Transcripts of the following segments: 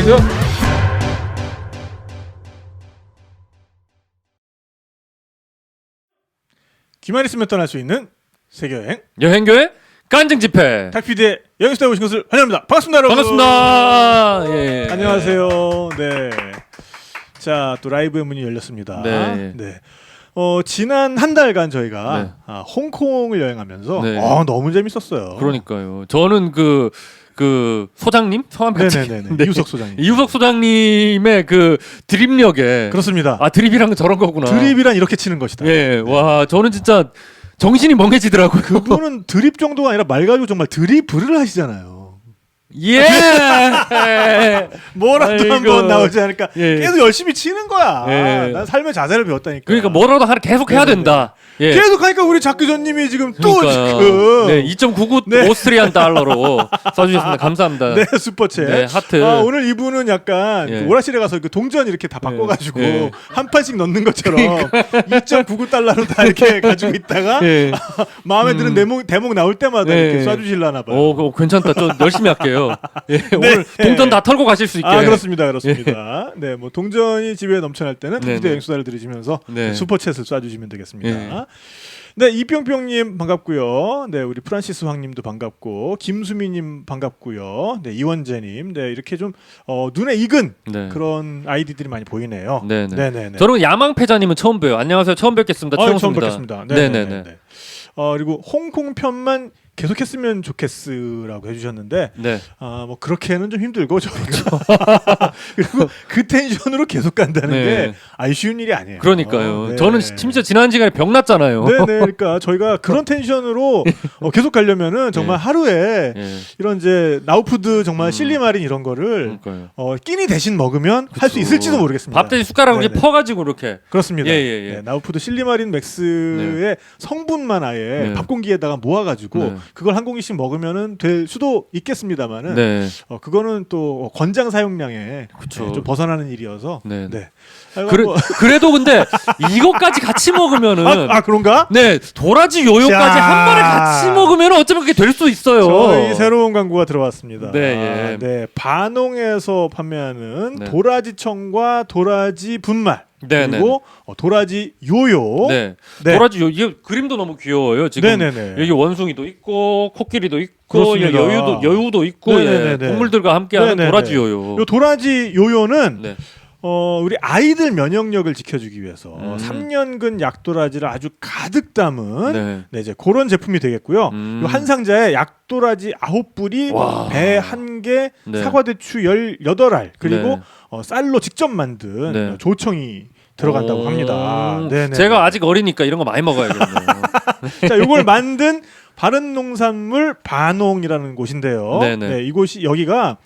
테이크. 기만 있으면 떠날 수 있는 세계여행 여행교회 깐증 집회. 탁피디의 여행수다에 오신 것을 환영합니다. 반갑습니다, 여러분. 반갑습니다. 예. 안녕하세요. 네. 자, 또 라이브의 문이 열렸습니다. 네. 지난 한 달간 저희가 네. 홍콩을 여행하면서 네. 너무 재밌었어요. 그러니까요. 저는 그 소장님 성함 같이 네네네. 이우석 소장님. 이우석 소장님의 그 드립력에 그렇습니다. 드립이란 저런 거구나. 드립이란 이렇게 치는 것이다. 예. 와, 저는 진짜 정신이 멍해지더라고요. 그분은 드립 정도가 아니라 말 가지고 정말 드리블을 하시잖아요. 예. 뭐라도 아이고. 한번 나오지 않을까. 예. 계속 열심히 치는 거야. 예. 난 삶의 자세를 배웠다니까. 그러니까 뭐라도 하나 계속 해야 된다. 예. 계속 하니까 우리 작 기자님이 지금 또 그러니까요. 지금 네, 2.99 네. 오스트리안 달러로 써주셨습니다. 감사합니다. 네, 슈퍼챗. 네, 하트. 오늘 이분은 약간 예. 그 오락실에 가서 그 동전 이렇게 다 바꿔가지고 예. 한 판씩 넣는 것처럼 2.99달러로 다 이렇게 가지고 있다가 예. 마음에 드는 대목 나올 때마다 네. 이렇게 쏴주실라나 봐요. 오, 괜찮다. 좀 열심히 할게요. 예, 오늘 동전 다 털고 가실 수 있게. 그렇습니다, 그렇습니다. 네, 뭐 동전이 집에 넘쳐날 때는 네, 탁피디 네. 여행수다를 들으시면서 네. 슈퍼챗을 쏴주시면 되겠습니다. 예. 네, 이뿅뿅님 반갑고요. 네, 우리 프란시스 황님도 반갑고 김수미님 반갑고요. 네, 이원재님, 네 이렇게 좀 눈에 익은 네. 그런 아이디들이 많이 보이네요. 네네. 네네네. 저는 야망패자님은 처음 봬요. 안녕하세요. 처음 뵙겠습니다. 처음 최영수입니다. 뵙겠습니다. 네네네. 그리고 홍콩 편만 계속했으면 좋겠으라고 해주셨는데 네. 뭐 그렇게는 좀 힘들고 저희가 그리고 그 텐션으로 계속 간다는 네. 게 아주 쉬운 일이 아니에요. 그러니까요. 네. 저는 심지어 지난 시간에 병 났잖아요. 네네. 그러니까 저희가 그런 텐션으로 계속 가려면은 정말 네. 하루에 예. 이런 이제 나우푸드 정말 실리마린 이런 거를 그러니까요. 끼니 대신 먹으면 할 수 있을지도 모르겠습니다. 밥 대신 숟가락으로 이렇게 네네. 퍼가지고 이렇게. 그렇습니다. 예, 예, 예. 네, 나우푸드 실리마린 맥스의 성분만 아예 네. 밥 공기에다가 모아가지고 네. 그걸 한 공기씩 먹으면은 될 수도 있겠습니다만은 네. 그거는 또 권장 사용량에 그쵸. 좀 벗어나는 일이어서 네. 네. 그래도 근데 이것까지 같이 먹으면은 그런가? 네, 도라지 요요까지 자. 한 번에 같이 먹으면 어쩌면 그게 될 수 있어요. 저희 새로운 광고가 들어왔습니다. 네, 예. 네, 반홍에서 판매하는 네. 도라지청과 도라지 분말 네, 그리고 도라지 요요. 네. 네. 도라지 이게 그림도 너무 귀여워요. 지금 네네네. 여기 원숭이도 있고 코끼리도 있고 그렇습니다. 여우도 있고 네네네네. 동물들과 함께하는 네네네. 도라지 요요. 요 도라지 요요는 네. 우리 아이들 면역력을 지켜주기 위해서 3년근 약도라지를 아주 가득 담은 네. 네, 이제 그런 제품이 되겠고요. 요 한 상자에 약도라지 9뿌리, 와. 배 1개, 네. 사과대추 18알 그리고 네. 쌀로 직접 만든 네. 조청이 들어간다고 합니다. 네네. 제가 아직 어리니까 이런 거 많이 먹어야겠네요. 자, 요걸 만든 바른농산물 반홍이라는 곳인데요. 네네. 네, 이곳이 여기가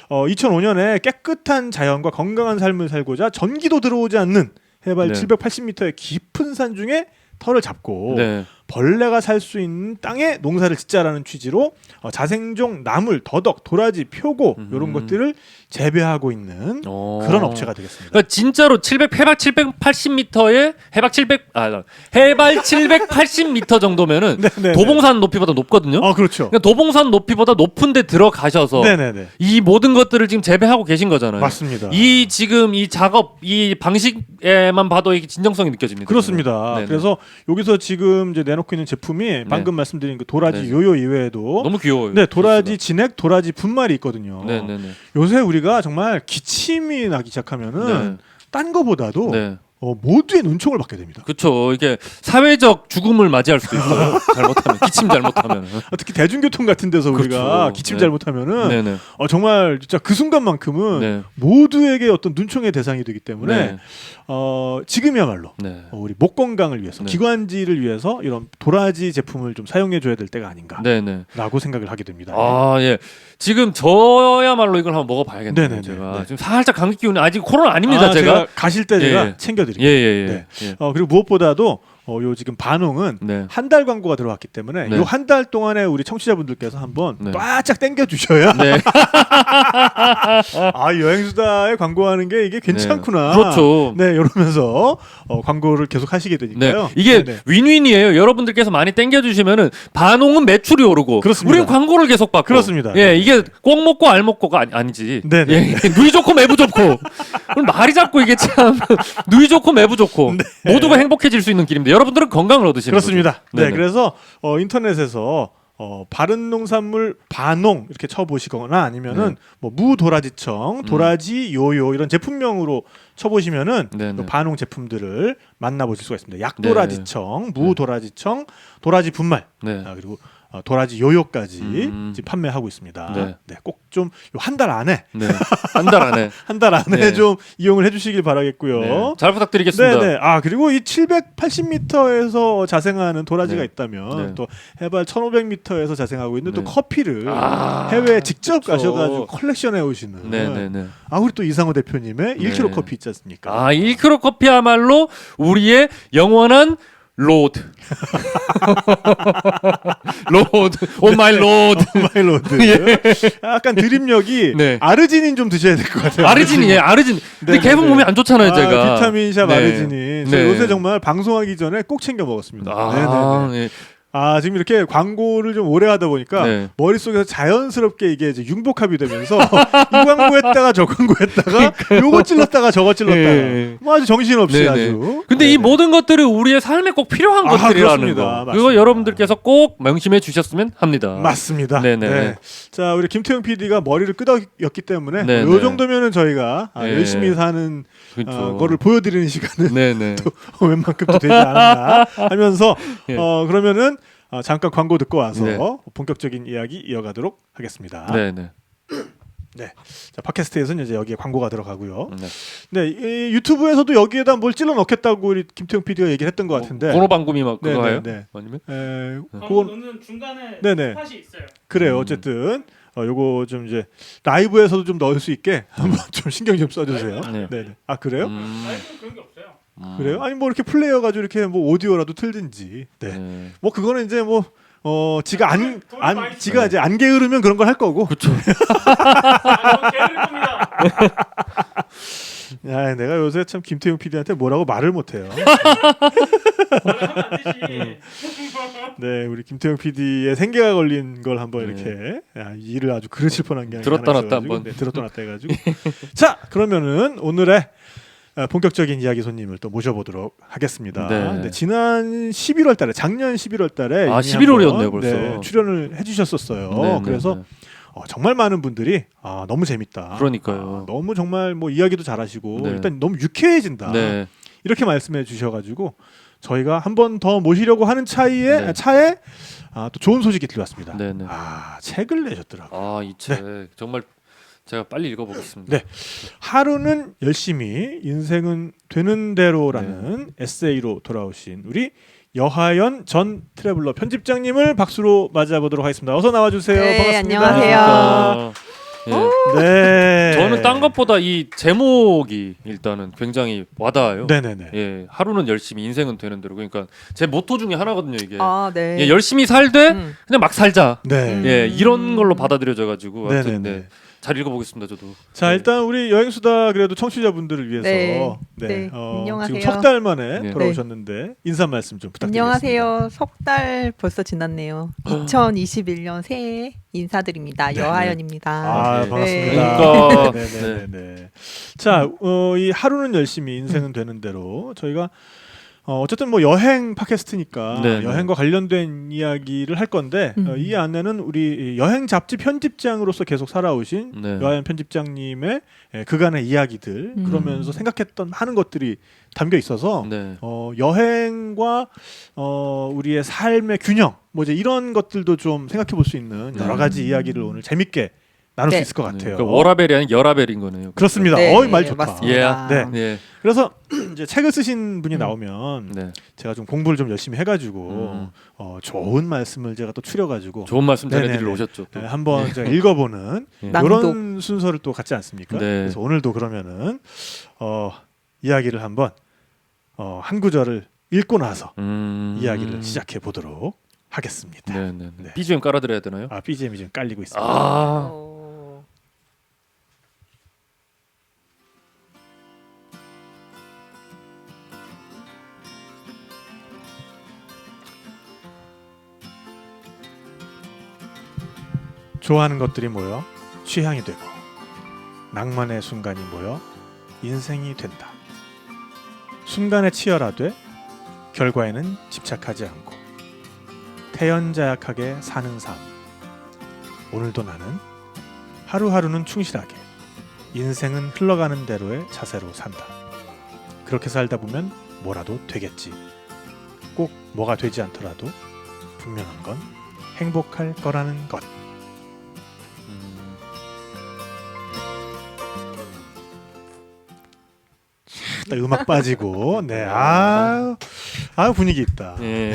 2005년에 깨끗한 자연과 건강한 삶을 살고자 전기도 들어오지 않는 해발 네. 780m의 깊은 산 중에 터를 잡고 네. 벌레가 살 수 있는 땅에 농사를 짓자라는 취지로 자생종, 나물, 더덕, 도라지, 표고 이런 것들을 재배하고 있는 그런 업체가 되겠습니다. 그러니까 진짜로 해발 780m에 해발 780m 정도면은 네네네. 도봉산 높이보다 높거든요. 그렇죠. 그러니까 도봉산 높이보다 높은데 들어가셔서 네네네. 이 모든 것들을 지금 재배하고 계신 거잖아요. 맞습니다. 이 지금 이 작업 이 방식에만 봐도 이게 진정성이 느껴집니다. 그렇습니다. 네네. 그래서 여기서 지금 이제 내놓고 있는 제품이 방금 말씀드린 그 도라지 네. 요요 이외에도 너무 귀여워요. 네, 도라지 진액, 도라지 분말이 있거든요. 네네네. 요새 우리가 정말 기침이 나기 시작하면은 네. 딴 거보다도 네. 모두의 눈총을 받게 됩니다. 그렇죠. 이게 사회적 죽음을 맞이할 수도 있어요. 잘못하면 기침 잘못하면. 특히 대중교통 같은 데서 우리가 그렇죠. 기침 네. 잘못하면은 네네. 정말 진짜 그 순간만큼은 네. 모두에게 어떤 눈총의 대상이 되기 때문에 네. 지금이야말로 네. 우리 목 건강을 위해서 네. 기관지를 위해서 이런 도라지 제품을 좀 사용해 줘야 될 때가 아닌가라고 네네. 생각을 하게 됩니다. 예. 지금 저야말로 이걸 한번 먹어봐야겠네요. 네네네. 제가 네. 지금 살짝 감기 기운이 아직 코로나 아닙니다. 제가 가실 때 제가 예. 챙겨드릴게요. 예예예. 네. 그리고 무엇보다도 요 지금 반홍은 네. 한 달 광고가 들어왔기 때문에 네. 요 한 달 동안에 우리 청취자분들께서 한번 네. 바짝 당겨 주셔야 네. 아 여행수다에 광고하는 게 이게 괜찮구나. 그렇죠. 네 이러면서 광고를 계속 하시게 네. 되니까요. 이게 네네. 윈윈이에요. 여러분들께서 많이 땡겨주시면은 반홍은 매출이 오르고, 그렇습니다. 우리는 광고를 계속 받고. 그렇습니다. 예, 이게 꼭 먹고 알 먹고가 아니지. 네네. 예, 누이 좋고 매부 좋고. 그럼 말이 자꾸 이게 참 누이 좋고 매부 좋고 모두가 행복해질 수 있는 길입니다. 여러분들은 건강을 얻으시는 그렇습니다. 거죠. 네, 네네. 그래서 인터넷에서 바른 농산물 반홍 이렇게 쳐보시거나 아니면은 뭐 무도라지청, 도라지 요요 이런 제품명으로 쳐보시면은 네네. 그 반홍 제품들을 만나보실 수가 있습니다. 약도라지청, 무도라지청, 도라지 분말, 네. 그리고 도라지 요요까지 지금 판매하고 있습니다. 네. 네, 꼭 좀 한 달 안에 네. 한 달 안에. 한 달 안에 네. 좀 이용을 해주시길 바라겠고요. 네. 잘 부탁드리겠습니다. 네네. 그리고 이 780m에서 자생하는 도라지가 네. 있다면 네. 또 해발 1500m에서 자생하고 있는 또 네. 커피를 해외에 직접 그렇죠. 가셔가지고 컬렉션해 오시는. 네네네. 우리 또 이상호 대표님의 네. 1kg 커피 있지 않습니까? 1kg 커피야말로 우리의 영원한 로드. 로드. 오 마이 로드. 마일로드. 약간 드립력이 네. 아르지닌 좀 드셔야 될 것 같아요. 아르지닌이에요. 아르지닌. 근데 네네네. 계속 몸에 안 좋잖아요, 제가. 비타민샵 네. 아르지닌. 저 네. 요새 정말 방송하기 전에 꼭 챙겨 먹었습니다. 네네네. 예. 지금 이렇게 광고를 좀 오래 하다 보니까 네. 머릿속에서 자연스럽게 이게 이제 융복합이 되면서 이 광고 했다가 저 광고 했다가 요거 찔렀다가 저거 찔렀다가 예. 뭐 아주 정신없이 네네. 아주. 근데 이 네네. 모든 것들이 우리의 삶에 꼭 필요한 것들이라는 그렇습니다. 거. 맞습니다. 그거 여러분들께서 꼭 명심해 주셨으면 합니다. 맞습니다. 네네. 네. 자, 우리 김태형 PD가 머리를 끄덕였기 때문에 네네. 요 정도면은 저희가 네. 열심히 사는 그렇죠. 거를 보여드리는 시간은 네네. 웬만큼도 되지 않았나 하면서 예. 그러면은 잠깐 광고 듣고 와서 네. 본격적인 이야기 이어가도록 하겠습니다. 네네. 네. 자, 팟캐스트에서는 이제 여기에 광고가 들어가고요. 네. 네, 이 유튜브에서도 여기에다 뭘 찔러 넣겠다고 우리 김태형 PD가 얘기를 했던 것 같은데. 번호 방금이 막 네, 그거 네, 해요? 네. 아니면? 그건 넣는 중간에 네네. 팟이 있어요. 그래요. 어쨌든 요거 좀 이제 라이브에서도 좀 넣을 수 있게 한번 좀 신경 좀 써주세요. 네. 네. 네. 그래요? 라이브는 그런 게 없어요. 그래요? 아니 뭐 이렇게 플레이어 가지고 이렇게 뭐 오디오라도 틀든지. 네. 네. 뭐 그거는 이제 뭐 지가 돈이 많이 지가 이제 안 게으르면 그런 걸 할 거고. 그렇죠. 아, 게으를 겁니다. 야, 내가 요새 참 김태용 PD한테 뭐라고 말을 못 해요. 하면 안 되지. 네, 우리 김태형 PD의 생계가 걸린 걸 한번 네. 이렇게 일을 아주 그르칠 뻔한 게 들었다 하나 놨다 있어가지고, 한번. 네, 들었다 놨다 해가지고. 자, 그러면은 오늘의 본격적인 이야기 손님을 또 모셔보도록 하겠습니다. 네. 네, 지난 11월달에 작년 11월달에 11월이었네요 벌써. 출연을 해주셨었어요. 네, 그래서 네, 네. 정말 많은 분들이 너무 재밌다. 그러니까요. 너무 정말 뭐 이야기도 잘하시고 네. 일단 너무 유쾌해진다. 네. 이렇게 말씀해 주셔가지고 저희가 한 번 더 모시려고 하는 차에 네. 또 좋은 소식이 들려왔습니다. 네, 네. 책을 내셨더라고요. 이 책 정말 제가 빨리 읽어보겠습니다. 네. 하루는 열심히 인생은 되는 대로라는 네. 에세이로 돌아오신 우리 여하연 전 트래블러 편집장님을 박수로 맞이해보도록 하겠습니다. 어서 나와주세요. 네, 반갑습니다. 안녕하세요. 예. 네. 저는 딴 것보다 이 제목이 일단은 굉장히 와닿아요. 네네네. 예, 하루는 열심히 인생은 되는 대로. 그러니까 제 모토 중에 하나거든요 이게. 네. 예, 열심히 살되 그냥 막 살자. 네. 예, 이런 걸로 받아들여져가지고 하여튼 네네네. 네, 잘 읽어보겠습니다 저도. 자, 네. 일단 우리 여행수다 그래도 청취자분들을 위해서 네. 안녕하세요. 지금 석 달 만에 네. 돌아오셨는데 인사 말씀 좀 부탁드리겠습니다. 안녕하세요. 석 달 벌써 지났네요. 2021년 새해 인사드립니다. 네. 여하연입니다. 네. 반갑습니다. 그러니까. 네네네. 자, 이 하루는 열심히 인생은 되는 대로 저희가 어쨌든 뭐 여행 팟캐스트니까 네, 여행과 관련된 이야기를 할 건데 이 안에는 우리 여행 잡지 편집장으로서 계속 살아오신 네. 여하연 편집장님의 그간의 이야기들 그러면서 생각했던 많은 것들이 담겨 있어서 네. 여행과 우리의 삶의 균형 뭐 이제 이런 것들도 좀 생각해 볼 수 있는 여러 가지 이야기를 오늘 재밌게 나눌 수 네. 있을 것 같아요. 그러니까 워라벨이 아닌 열라벨인 거네요. 그렇습니다. 네, 말 좋다. 맞습니다. 네. 예. 그래서 이제 책을 쓰신 분이 나오면 네. 제가 좀 공부를 좀 열심히 해가지고 좋은 말씀을 제가 또 추려가지고 좋은 말씀 전해드리러 네네네. 오셨죠. 또. 한번 제가 읽어보는 네. 이런 순서를 또 갖지 않습니까? 네. 그래서 오늘도 그러면은 이야기를 한번 한 구절을 읽고 나서 이야기를 시작해 보도록 하겠습니다. 네네. 네. BGM 깔아드려야 되나요? BGM이 지금 깔리고 있습니다. 어. 좋아하는 것들이 모여 취향이 되고 낭만의 순간이 모여 인생이 된다. 순간에 치열하되 결과에는 집착하지 않고 태연자약하게 사는 삶. 오늘도 나는 하루하루는 충실하게 인생은 흘러가는 대로의 자세로 산다. 그렇게 살다 보면 뭐라도 되겠지. 꼭 뭐가 되지 않더라도 분명한 건 행복할 거라는 것. 딱 음악 빠지고 분위기 있다. 예.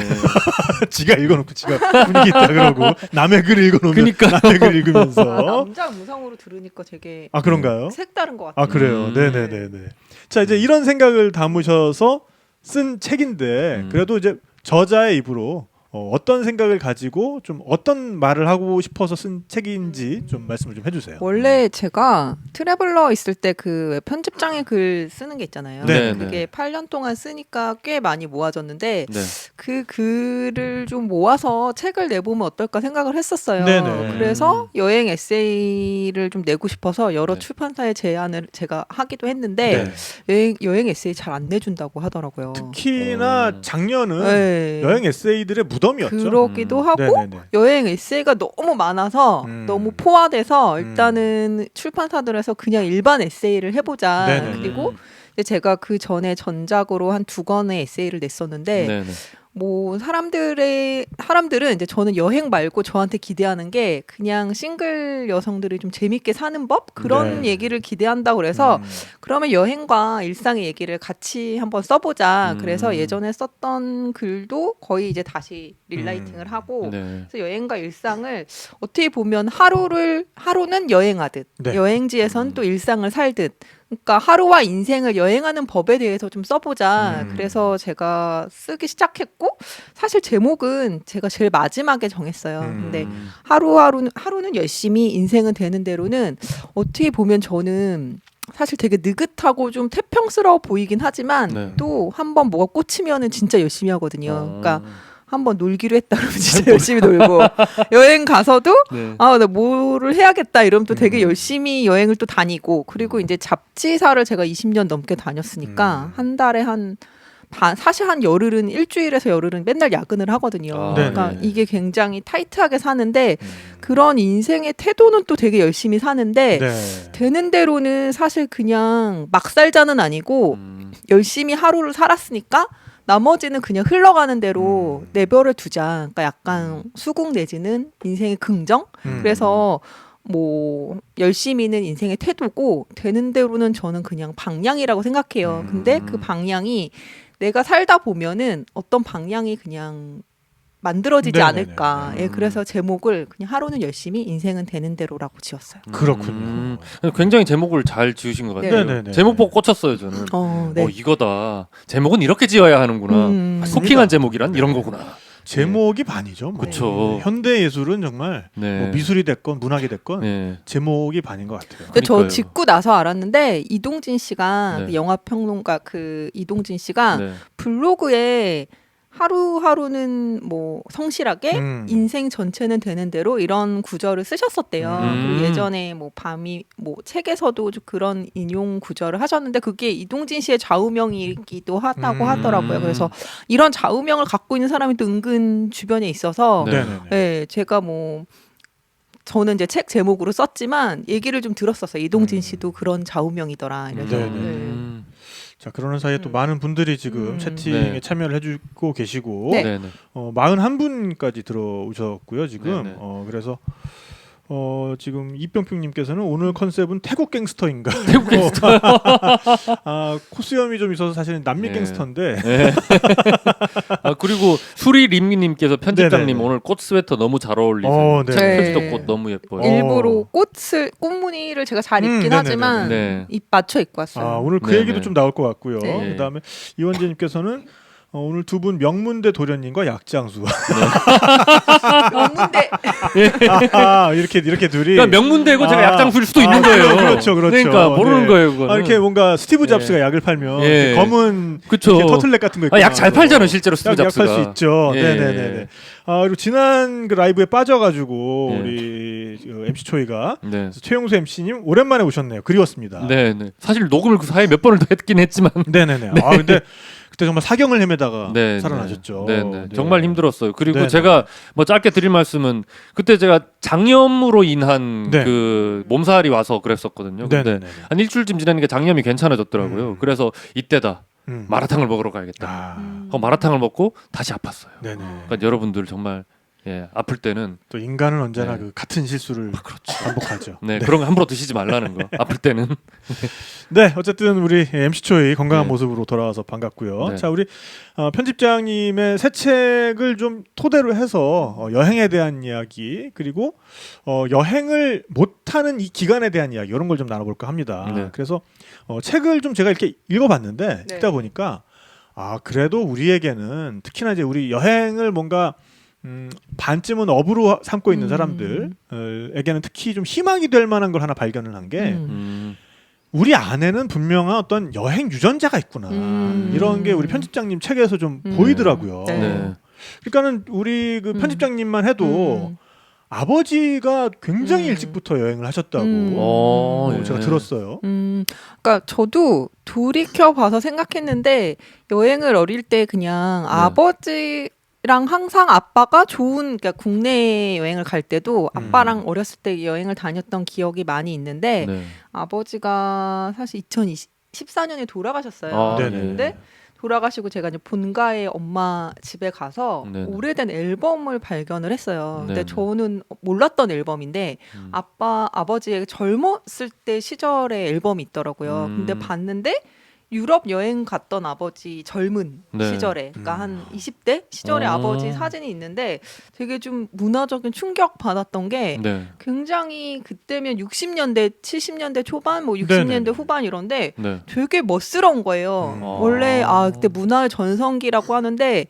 지가 읽어놓고 지가 분위기 있다 그러고 남의 글 읽어놓으면 그니까요. 남의 글 읽으면서 남자 음성으로 들으니까 되게 그런가요? 색다른 것 같아요. 그래요. 네네네네. 자 이제 이런 생각을 담으셔서 쓴 책인데 그래도 이제 저자의 입으로 어떤 생각을 가지고 좀 어떤 말을 하고 싶어서 쓴 책인지 좀 말씀을 좀 해주세요. 원래 제가 트래블러 있을 때 그 편집장에 글 쓰는 게 있잖아요. 네, 그게 8년 동안 쓰니까 꽤 많이 모아졌는데 네. 그 글을 좀 모아서 책을 내보면 어떨까 생각을 했었어요. 네네. 그래서 여행 에세이를 좀 내고 싶어서 여러 네. 출판사에 제안을 제가 하기도 했는데 여행 에세이 잘 안 내준다고 하더라고요. 특히나 작년은 네. 여행 에세이들의 무덤이었죠. 그러기도 하고 네네네. 여행 에세이가 너무 많아서 너무 포화돼서 일단은 출판사들에서 그냥 일반 에세이를 해보자. 네네네. 그리고 이제 제가 그 전에 전작으로 한 2권의 에세이를 냈었는데 네네. 뭐 사람들은 이제 저는 여행 말고 저한테 기대하는 게 그냥 싱글 여성들이 좀 재밌게 사는 법 그런 네. 얘기를 기대한다고 그래서 그러면 여행과 일상의 얘기를 같이 한번 써보자. 그래서 예전에 썼던 글도 거의 이제 다시 릴라이팅을 하고 네. 그래서 여행과 일상을 어떻게 보면 하루는 여행하듯 네. 여행지에선 또 일상을 살듯 그러니까 하루와 인생을 여행하는 법에 대해서 좀 써보자. 그래서 제가 쓰기 시작했고 사실 제목은 제가 제일 마지막에 정했어요. 근데 하루는 열심히 인생은 되는 대로는 어떻게 보면 저는 사실 되게 느긋하고 좀 태평스러워 보이긴 하지만 네. 또 한번 뭐가 꽂히면은 진짜 열심히 하거든요. 그러니까 한번 놀기로 했다 그러면 진짜 열심히 놀고 여행 가서도 네. 나 뭐를 해야겠다 이러면 또 되게 열심히 여행을 또 다니고 그리고 이제 잡지사를 제가 20년 넘게 다녔으니까 한 달에 사실 한 열흘은 일주일에서 열흘은 맨날 야근을 하거든요. 그러니까 네네. 이게 굉장히 타이트하게 사는데 그런 인생의 태도는 또 되게 열심히 사는데 네. 되는 대로는 사실 그냥 막 살자는 아니고 열심히 하루를 살았으니까 나머지는 그냥 흘러가는 대로 내버려 두자. 그러니까 약간 수긍 내지는 인생의 긍정. 그래서 뭐 열심히는 인생의 태도고 되는 대로는 저는 그냥 방향이라고 생각해요. 근데 그 방향이 내가 살다 보면은 어떤 방향이 그냥 만들어지지 네네네. 않을까. 예, 그래서 제목을 그냥 하루는 열심히 인생은 되는 대로라고 지었어요. 그렇군요. 굉장히 제목을 잘 지으신 것 같아요. 네네네. 제목 보고 꽂혔어요 저는. 네. 이거다. 제목은 이렇게 지어야 하는구나. 맞습니다. 토킹한 제목이란 이런 거구나. 제목이 반이죠. 뭐. 그쵸. 현대 예술은 정말 네. 뭐 미술이 됐건 문학이 됐건 네. 제목이 반인 것 같아요. 근데 저 그러니까요. 짓고 나서 알았는데 이동진 씨가 네. 그 영화 평론가 그 이동진 씨가 네. 블로그에 하루하루는 뭐 성실하게 인생 전체는 되는 대로 이런 구절을 쓰셨었대요. 그리고 예전에 뭐 밤이 뭐 책에서도 좀 그런 인용 구절을 하셨는데 그게 이동진 씨의 좌우명이기도 하다고 하더라고요. 그래서 이런 좌우명을 갖고 있는 사람이 또 은근 주변에 있어서 네. 네네네. 네, 제가 뭐 저는 이제 책 제목으로 썼지만 얘기를 좀 들었었어요. 이동진 씨도 그런 좌우명이더라. 이래서 네네. 음. 자 그러는 사이에 또 많은 분들이 지금 채팅에 네. 참여를 해주고 계시고 네. 네네. 41분까지 들어오셨고요 지금. 네네. 그래서 지금 이병평님께서는 오늘 컨셉은 태국 갱스터인가? 태국 갱스터. 코스염이 좀 있어서 사실은 남미 네. 갱스터인데. 네. 그리고 수리림님께서 편집장님 네네네. 오늘 꽃 스웨터 너무 잘 어울리세요. 네. 네. 표지도 꽃 너무 예뻐요. 일부러 꽃무늬를 제가 잘 입긴 네네네. 하지만 네. 입 맞춰 입고 왔어요. 오늘 그 네네. 얘기도 좀 나올 것 같고요. 네. 그다음에 이원재님께서는 오늘 두 분 명문대 도련님과 약장수 명문대 이렇게 둘이 그러니까 명문대고 제가 약장수일 수도 있는 거예요. 그렇죠. 그러니까 모르는 네. 거예요. 그거는. 이렇게 뭔가 스티브 잡스가 약을 팔면 예. 이렇게 검은 그쵸. 이렇게 터틀넥 같은 거 입고 약 잘 팔잖아요, 실제로 스티브 잡스가. 약팔 수 있죠. 예. 네네네. 그리고 지난 그 라이브에 빠져가지고 예. 우리 MC 초이가 네. 그래서 최용수 MC님 오랜만에 오셨네요. 그리웠습니다. 네, 네. 사실 녹음을 그 사이에 몇 번을 더 했긴 했지만 네네네. 아 근데 그때 정말 사경을 헤매다가 네, 살아나셨죠. 네, 네. 정말 힘들었어요. 그리고 네, 제가 뭐 짧게 드릴 말씀은 그때 제가 장염으로 인한 네. 그 몸살이 와서 그랬었거든요. 근데 네네네. 한 일주일쯤 지나니까 장염이 괜찮아졌더라고요. 그래서 이때다 마라탕을 먹으러 가야겠다. 아, 마라탕을 먹고 다시 아팠어요. 네네. 그러니까 여러분들 정말 아플 때는 또 인간은 언제나 네. 그 같은 실수를 반복하죠. 네, 그런 거 함부로 드시지 말라는 거. 아플 때는. 네, 어쨌든 우리 MC 초이 건강한 네. 모습으로 돌아와서 반갑고요. 네. 자, 우리 편집장님의 새 책을 좀 토대로 해서 여행에 대한 이야기 그리고 여행을 못하는 이 기간에 대한 이야기 이런 걸 좀 나눠볼까 합니다. 네. 그래서 책을 좀 제가 이렇게 읽어봤는데 네. 읽다 보니까 그래도 우리에게는 특히나 이제 우리 여행을 뭔가 반쯤은 업으로 삼고 있는 사람들에게는 특히 좀 희망이 될 만한 걸 하나 발견을 한 게 우리 안에는 분명한 어떤 여행 유전자가 있구나 이런 게 우리 편집장님 책에서 좀 보이더라고요. 네. 네. 그러니까는 우리 그 편집장님만 해도 아버지가 굉장히 일찍부터 여행을 하셨다고 제가 예. 들었어요. 그러니까 저도 돌이켜 봐서 생각했는데 여행을 어릴 때 그냥 아버지랑 항상 아빠가 좋은 그러니까 국내 여행을 갈 때도 아빠랑 어렸을 때 여행을 다녔던 기억이 많이 있는데 네. 아버지가 사실 2014년에 돌아가셨어요. 네. 근데 돌아가시고 제가 이제 본가에 엄마 집에 가서 네네. 오래된 앨범을 발견을 했어요. 근데 네네. 저는 몰랐던 앨범인데 아버지의 젊었을 때 시절의 앨범이 있더라고요. 근데 봤는데 유럽 여행 갔던 아버지 젊은 네. 시절에 그러니까 한 20대 시절의 아버지 사진이 있는데 되게 좀 문화적인 충격 받았던 게 네. 굉장히 그때면 60년대 70년대 초반 뭐 60년대 네네네. 후반 이런데 네. 되게 멋스러운 거예요. 원래 그때 문화의 전성기라고 하는데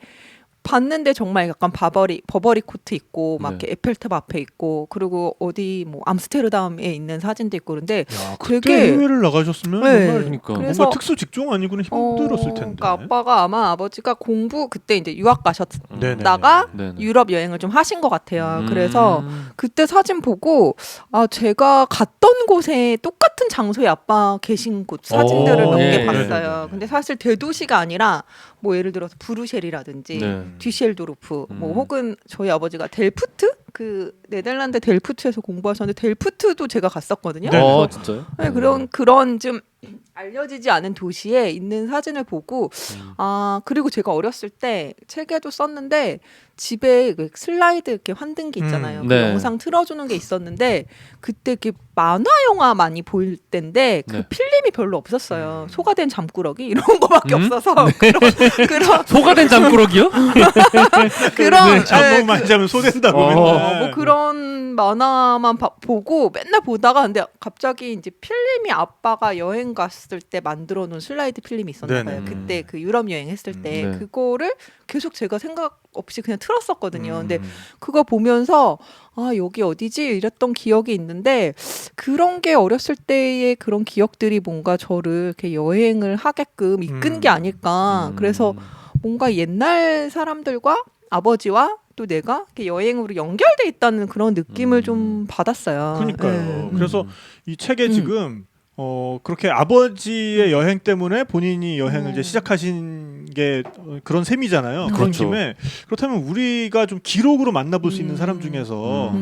봤는데 정말 약간 버버리 코트 입고 막 네. 이렇게 에펠탑 앞에 있고 그리고 어디 뭐 암스테르담에 있는 사진도 있고 그런데 야, 그때 되게 해외를 나가셨으면 네. 정말 그러니까. 그래서 뭔가 특수 직종 아니고는 힘들었을 텐데. 그러니까 아빠가 아마 아버지가 그때 이제 유학 네네네. 가셨다가 네네. 유럽 여행을 좀 하신 것 같아요. 그래서 음. 그때 사진 보고 제가 갔던 곳에 똑같은 장소에 아빠 계신 곳 사진들을 몇 개 예. 봤어요. 네네네. 근데 사실 대도시가 아니라 뭐 예를 들어서 브루셀이라든지 네. 뒤셀도르프 뭐 혹은 저희 아버지가 델프트 그 네덜란드 델프트에서 공부하셨는데 델프트도 제가 갔었거든요. 네. 그래서 진짜요? 네, 그런 좀 알려지지 않은 도시에 있는 사진을 보고 그리고 제가 어렸을 때 책에도 썼는데 집에 그 슬라이드 이렇게 환등기 있잖아요. 그 네. 영상 틀어주는 게 있었는데 그때 이렇게 만화 영화 많이 보일 때인데 그 네. 필름이 별로 없었어요. 소가 된 잠꾸러기 이런 거밖에 없어서 그런 소가 된 잠꾸러기요? 그런 잠 예, 너무 많이 자면 소된다고 어. 맨날. 뭐 그런 만화만 보고 맨날 보다가 근데 갑자기 이제 필름이 아빠가 여행 갔을 때 만들어 놓은 슬라이드 필름이 있었나 봐요. 네네. 그때 그 유럽 여행 했을 때 네. 그거를 계속 제가 생각 없이 그냥 틀었었거든요. 근데 그거 보면서 여기 어디지 이랬던 기억이 있는데 그런 게 어렸을 때의 그런 기억들이 뭔가 저를 이렇게 여행을 하게끔 이끈 게 아닐까. 그래서 뭔가 옛날 사람들과 아버지와 또 내가 이렇게 여행으로 연결돼 있다는 그런 느낌을 좀 받았어요. 그러니까요. 네. 그래서 이 책에 지금 그렇게 아버지의 여행 때문에 본인이 여행을 이제 시작하신 게 그런 셈이잖아요. 그런 그렇죠. 김에 그렇다면 우리가 좀 기록으로 만나볼 수 있는 사람 중에서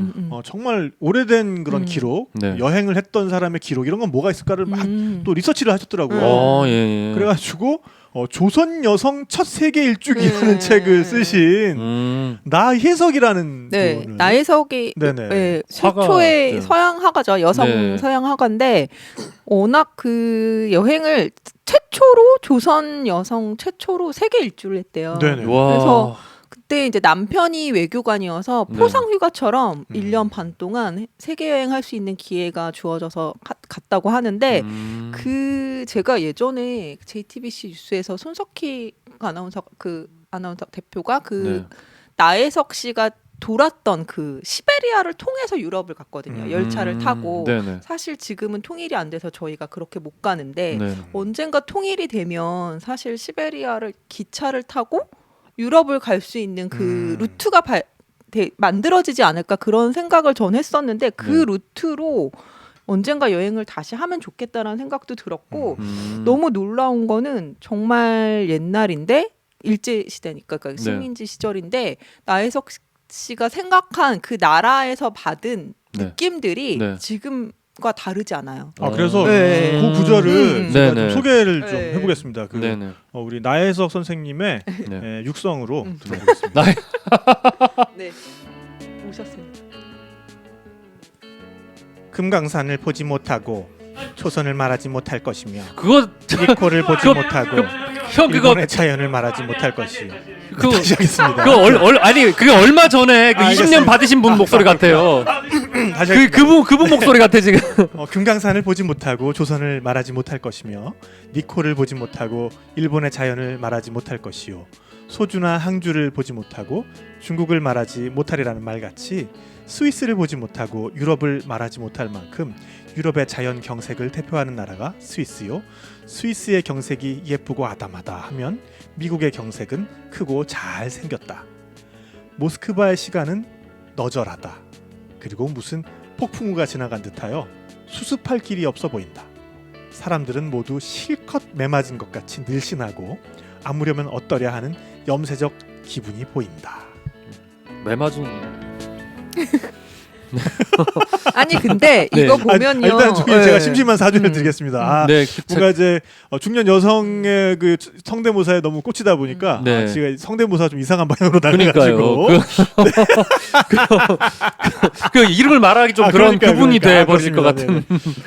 정말 오래된 그런 기록, 네. 여행을 했던 사람의 기록 이런 건 뭐가 있을까를 막 또 리서치를 하셨더라고요. 예. 그래가지고 조선 여성 첫 세계 일주기라는 책을 쓰신 나혜석이라는 네, 분을 나혜석이 네네. 네, 화가 최초의 있죠. 서양 화가죠. 여성 네. 서양 화가인데 워낙 그 여행을 최초로 조선 여성 최초로 세계 일주를 했대요. 네네. 와. 그래서 그때 이제 남편이 외교관이어서 네. 포상 휴가처럼 1년 반 동안 세계 여행할 수 있는 기회가 주어져서 갔다고 하는데 그 제가 예전에 JTBC 뉴스에서 손석희 그 아나운서 대표가 그 네. 나혜석 씨가 돌았던 그 시베리아를 통해서 유럽을 갔거든요. 열차를 타고. 네네. 사실 지금은 통일이 안 돼서 저희가 그렇게 못 가는데 네. 언젠가 통일이 되면 사실 시베리아를 기차를 타고 유럽을 갈 수 있는 그 루트가 만들어지지 않을까 그런 생각을 전 했었는데 그 네. 루트로 언젠가 여행을 다시 하면 좋겠다라는 생각도 들었고 음. 너무 놀라운 거는 정말 옛날인데 일제 시대니까 그러니까 네. 식민지 시절인데 나혜석 씨가 생각한 그 나라에서 받은 네. 느낌들이 네. 지금과 다르지 않아요. 그래서 네. 그 구절을 제가 네네. 좀 소개를 좀 네. 해보겠습니다. 그 네네. 우리 나혜석 선생님의 네. 육성으로 들어보겠습니다. 네, 오셨습니다. 금강산을 보지 못하고 초선을 말하지 못할 것이며 그거 니코를 보지 그거- 못하고 형 그거 일본의 자연을 말하지 못할 것이요. 그 다시 하겠습니다. 아니 그게 얼마 전에 그 20년 알겠습니다. 받으신 분 목소리 같아요. 다시 하겠습니다. 그분 목소리 같아 지금. 금강산을 보지 못하고 조선을 말하지 못할 것이며 니코를 보지 못하고 일본의 자연을 말하지 못할 것이요. 소주나 항주를 보지 못하고 중국을 말하지 못하리라는 말같이 스위스를 보지 못하고 유럽을 말하지 못할 만큼 유럽의 자연 경색을 대표하는 나라가 스위스요. 스위스의 경색이 예쁘고 아담하다 하면 미국의 경색은 크고 잘 생겼다. 모스크바의 시간은 너절하다. 그리고 무슨 폭풍우가 지나간 듯하여 수습할 길이 없어 보인다. 사람들은 모두 실컷 매맞은 것 같이 늘씬하고 아무려면 어떠랴 하는 염세적 기분이 보인다. 매맞은. 아니 근데 네. 이거 보면요. 일단 저기 네. 제가 심심한 사죄를 드리겠습니다. 아, 네. 뭔가 이제 중년 여성의 그 성대모사에 너무 꽂히다 보니까 네. 제가 성대모사 좀 이상한 방향으로 그러니까요. 나가가지고 그 이름을 말하기 좀 그런 그분이 돼 버릴 것 같은.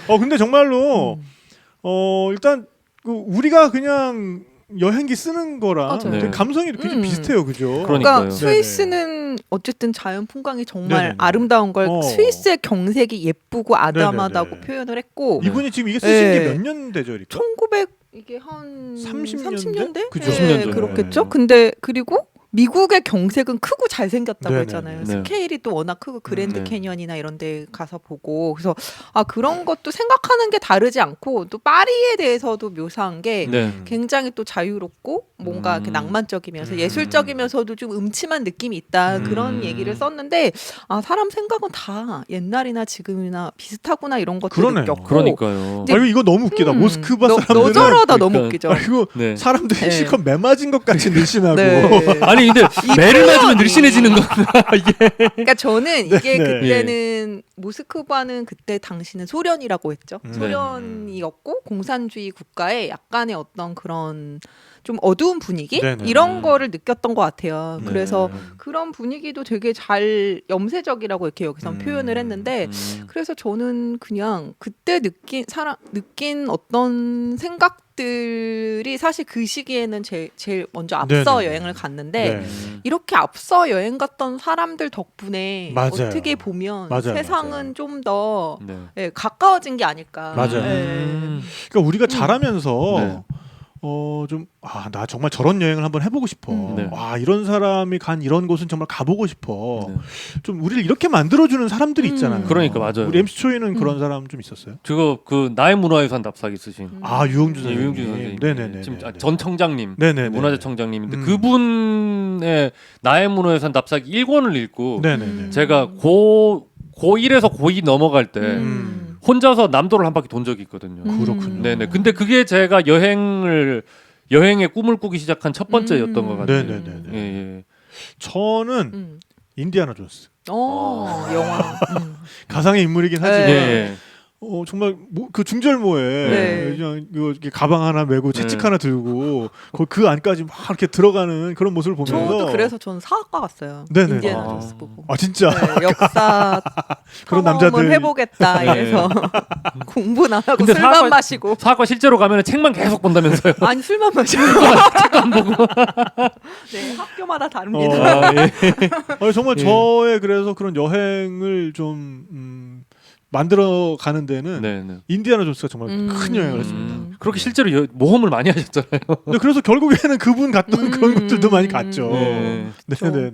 근데 정말로 일단 그 우리가 그냥 여행기 쓰는 거랑 맞아요. 되게 네. 감성이 굉장히 비슷해요, 그죠? 그러니까요. 그러니까 스위스는 어쨌든 자연 풍광이 정말 네네네. 아름다운 걸 스위스의 경색이 예쁘고 아담하다고 네네네. 표현을 했고 이분이 지금 이게 쓰신 네. 게 몇 년 되죠, 이렇게? 1900 이게 한 30년대? 그죠. 30년 전에. 그렇겠죠. 네. 근데 그리고 미국의 경색은 크고 잘생겼다고 네네네. 했잖아요. 네. 스케일이 또 워낙 크고 그랜드 네. 캐년이나 이런 데 가서 보고 그래서 그런 것도 생각하는 게 다르지 않고 또 파리에 대해서도 묘사한 게 네. 굉장히 또 자유롭고 뭔가 이렇게 낭만적이면서 예술적이면서도 좀 음침한 느낌이 있다 그런 얘기를 썼는데 사람 생각은 다 옛날이나 지금이나 비슷하구나 이런 것도 그러네요. 느꼈고 그러니까요. 근데- 아이고 이거 너무 웃기다. 모스크바 사람들은 너절하다 너무 그러니까. 웃기죠. 아이고 네. 사람들이 네. 실컷 매맞은 것 같이 늘씬하고 네. 아니 근데 매를 맞으면 표현이- 늘씬해지는 거 이게. 그러니까 저는 이게 네. 그때는 모스크바는 그때 당시는 소련이라고 했죠. 네. 소련이었고 공산주의 국가의 약간의 어떤 그런 좀 어두운 분위기 네네. 이런 거를 느꼈던 것 같아요. 네. 그래서 그런 분위기도 되게 잘 염세적이라고 이렇게 여기선 표현을 했는데 그래서 저는 그냥 그때 느낀 어떤 생각들이 사실 그 시기에는 제일 먼저 앞서 네네. 여행을 갔는데 네. 이렇게 앞서 여행 갔던 사람들 덕분에 맞아요. 어떻게 보면 맞아요, 세상은 맞아요. 좀 더 네. 가까워진 게 아닐까. 맞아요. 예. 그러니까 우리가 자라면서 네. 나 정말 저런 여행을 한번 해보고 싶어. 네. 이런 사람이 간 이런 곳은 정말 가보고 싶어. 네. 좀 우리를 이렇게 만들어주는 사람들이 있잖아요. 그러니까 맞아요. 우리 MC 초이는 그런 사람 좀 있었어요? 그거 그 나의 문화유산 답사기 쓰신 유용준 네, 선생님. 유영준 선생님. 네네네. 지금 전 청장님, 네네네. 문화재청장님인데 그분의 나의 문화유산 답사기 1권을 읽고 네네네. 제가 고1에서 고2 넘어갈 때 혼자서 남도를 한 바퀴 돈 적이 있거든요. 그렇군요. 네네. 근데 그게 제가 여행의 꿈을 꾸기 시작한 첫 번째였던 것 같아요. 네네네. 예, 예. 저는 인디아나 존스. 영화. 가상의 인물이긴 하지만 예, 예. 정말 그 중절모에 네. 그냥 이렇게 가방 하나 메고 채찍 네. 하나 들고 그 안까지 막 이렇게 들어가는 그런 모습을 보면서 저도 그래서 저는 사학과 갔어요. 네네. 인디애나 아. 존스 보고. 진짜 네, 역사 그런 탐험을 남자들. 해보겠다 네. 이래서 공부는 안 하고 근데 술만 사학과- 마시고 사학과 실제로 가면 책만 계속 본다면서요. 아니 술만 마시고 책안 보고. 네 학교마다 다릅니다. 정말 예. 저의 그래서 그런 여행을 좀 만들어 가는 데는 네, 네. 인디아나 존스가 정말 큰 여행을 음. 했습니다. 그렇게 실제로 모험을 많이 하셨잖아요. 근데 그래서 결국에는 그분 갔던 그런 것들도 많이 갔죠. 네. 네네네.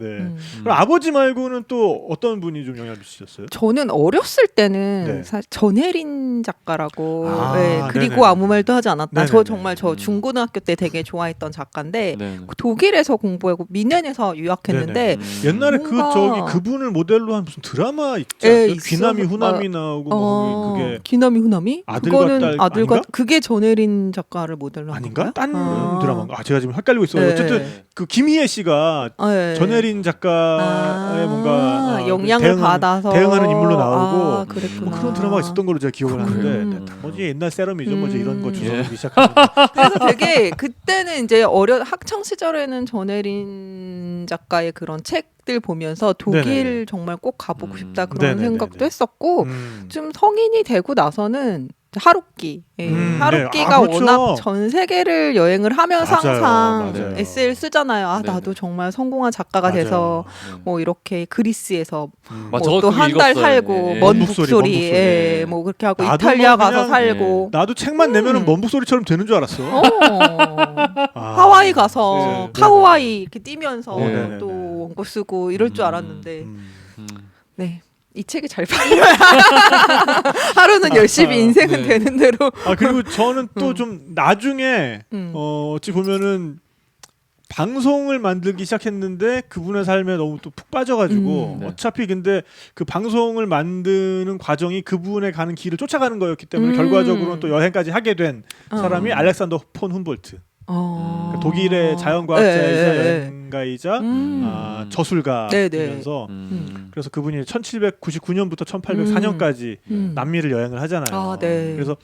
그럼 아버지 말고는 또 어떤 분이 좀 영향을 미치셨어요? 저는 어렸을 때는 네. 사실 전혜린 작가라고 아, 네, 그리고 네네네. 아무 말도 하지 않았다. 네네네. 저 정말 저 중고등학교 때 되게 좋아했던 작가인데 네. 독일에서 공부하고 미넨에서 유학했는데 옛날에 뭔가- 그분을 모델로 한 무슨 드라마 있지 예, 않았어요? 있어. 귀남이 후남이 나오고 뭐 그게 기남이 후남이? 아들과 그거는 딸 아들과 아닌가? 그게 전혜린 작가를 모델로 한 아닌가? 건가요? 딴 아. 드라마인가? 제가 지금 헷갈리고 있어요. 네. 어쨌든 그 김희애 씨가 네. 전혜린 작가의 뭔가 영향을 받아서 대응하는 인물로 나오고 아, 그랬구나. 뭐 그런 드라마가 있었던 걸로 제가 기억을 하는데 음. 나머지 옛날 세럼이죠. 뭐 이제 이런 거 주워오기 예. 시작하는 그래서 되게 그때는 이제 학창 시절에는 전혜린 작가의 그런 책들 보면서 독일 네네네. 정말 꼭 가보고 싶다 그런 네네네네. 생각도 했었고 음. 좀 성인이 되고 나서는 하루키, 예. 하루키가 네. 아, 그렇죠. 워낙 전 세계를 여행을 하면서 맞아요. 항상 맞아요. 에세이를 쓰잖아요. 아 네네. 나도 정말 성공한 작가가 맞아요. 돼서 네. 뭐 이렇게 그리스에서 맞아, 뭐 저도 또 한 달 읽었어요. 살고 예, 예. 먼 먼 북소리, 북소리, 먼 북소리. 예, 예. 뭐 그렇게 하고 나도 이탈리아 뭐 가서 그냥- 살고 나도 책만 내면은 먼 북소리처럼 되는 줄 알았어. 아, 아. 하와이 가서 네. 카우아이 이렇게 뛰면서 네네네. 또 원고 쓰고 이럴 줄 알았는데 음. 네. 이 책이 잘 팔려야 하루는 열심히 인생은 네. 되는 대로 그리고 저는 또 좀 나중에 음. 어찌 보면은 방송을 만들기 시작했는데 그분의 삶에 너무 또 푹 빠져가지고 네. 어차피 근데 그 방송을 만드는 과정이 그분의 가는 길을 쫓아가는 거였기 때문에 음. 결과적으로는 또 여행까지 하게 된 사람이 알렉산더 폰 humboldt그 독일의 자연과학자이자 여행가이자 저술가이면서 그래서 그분이 1799년부터 1804년까지 남미를 여행을 하잖아요. 아, 네. 그래서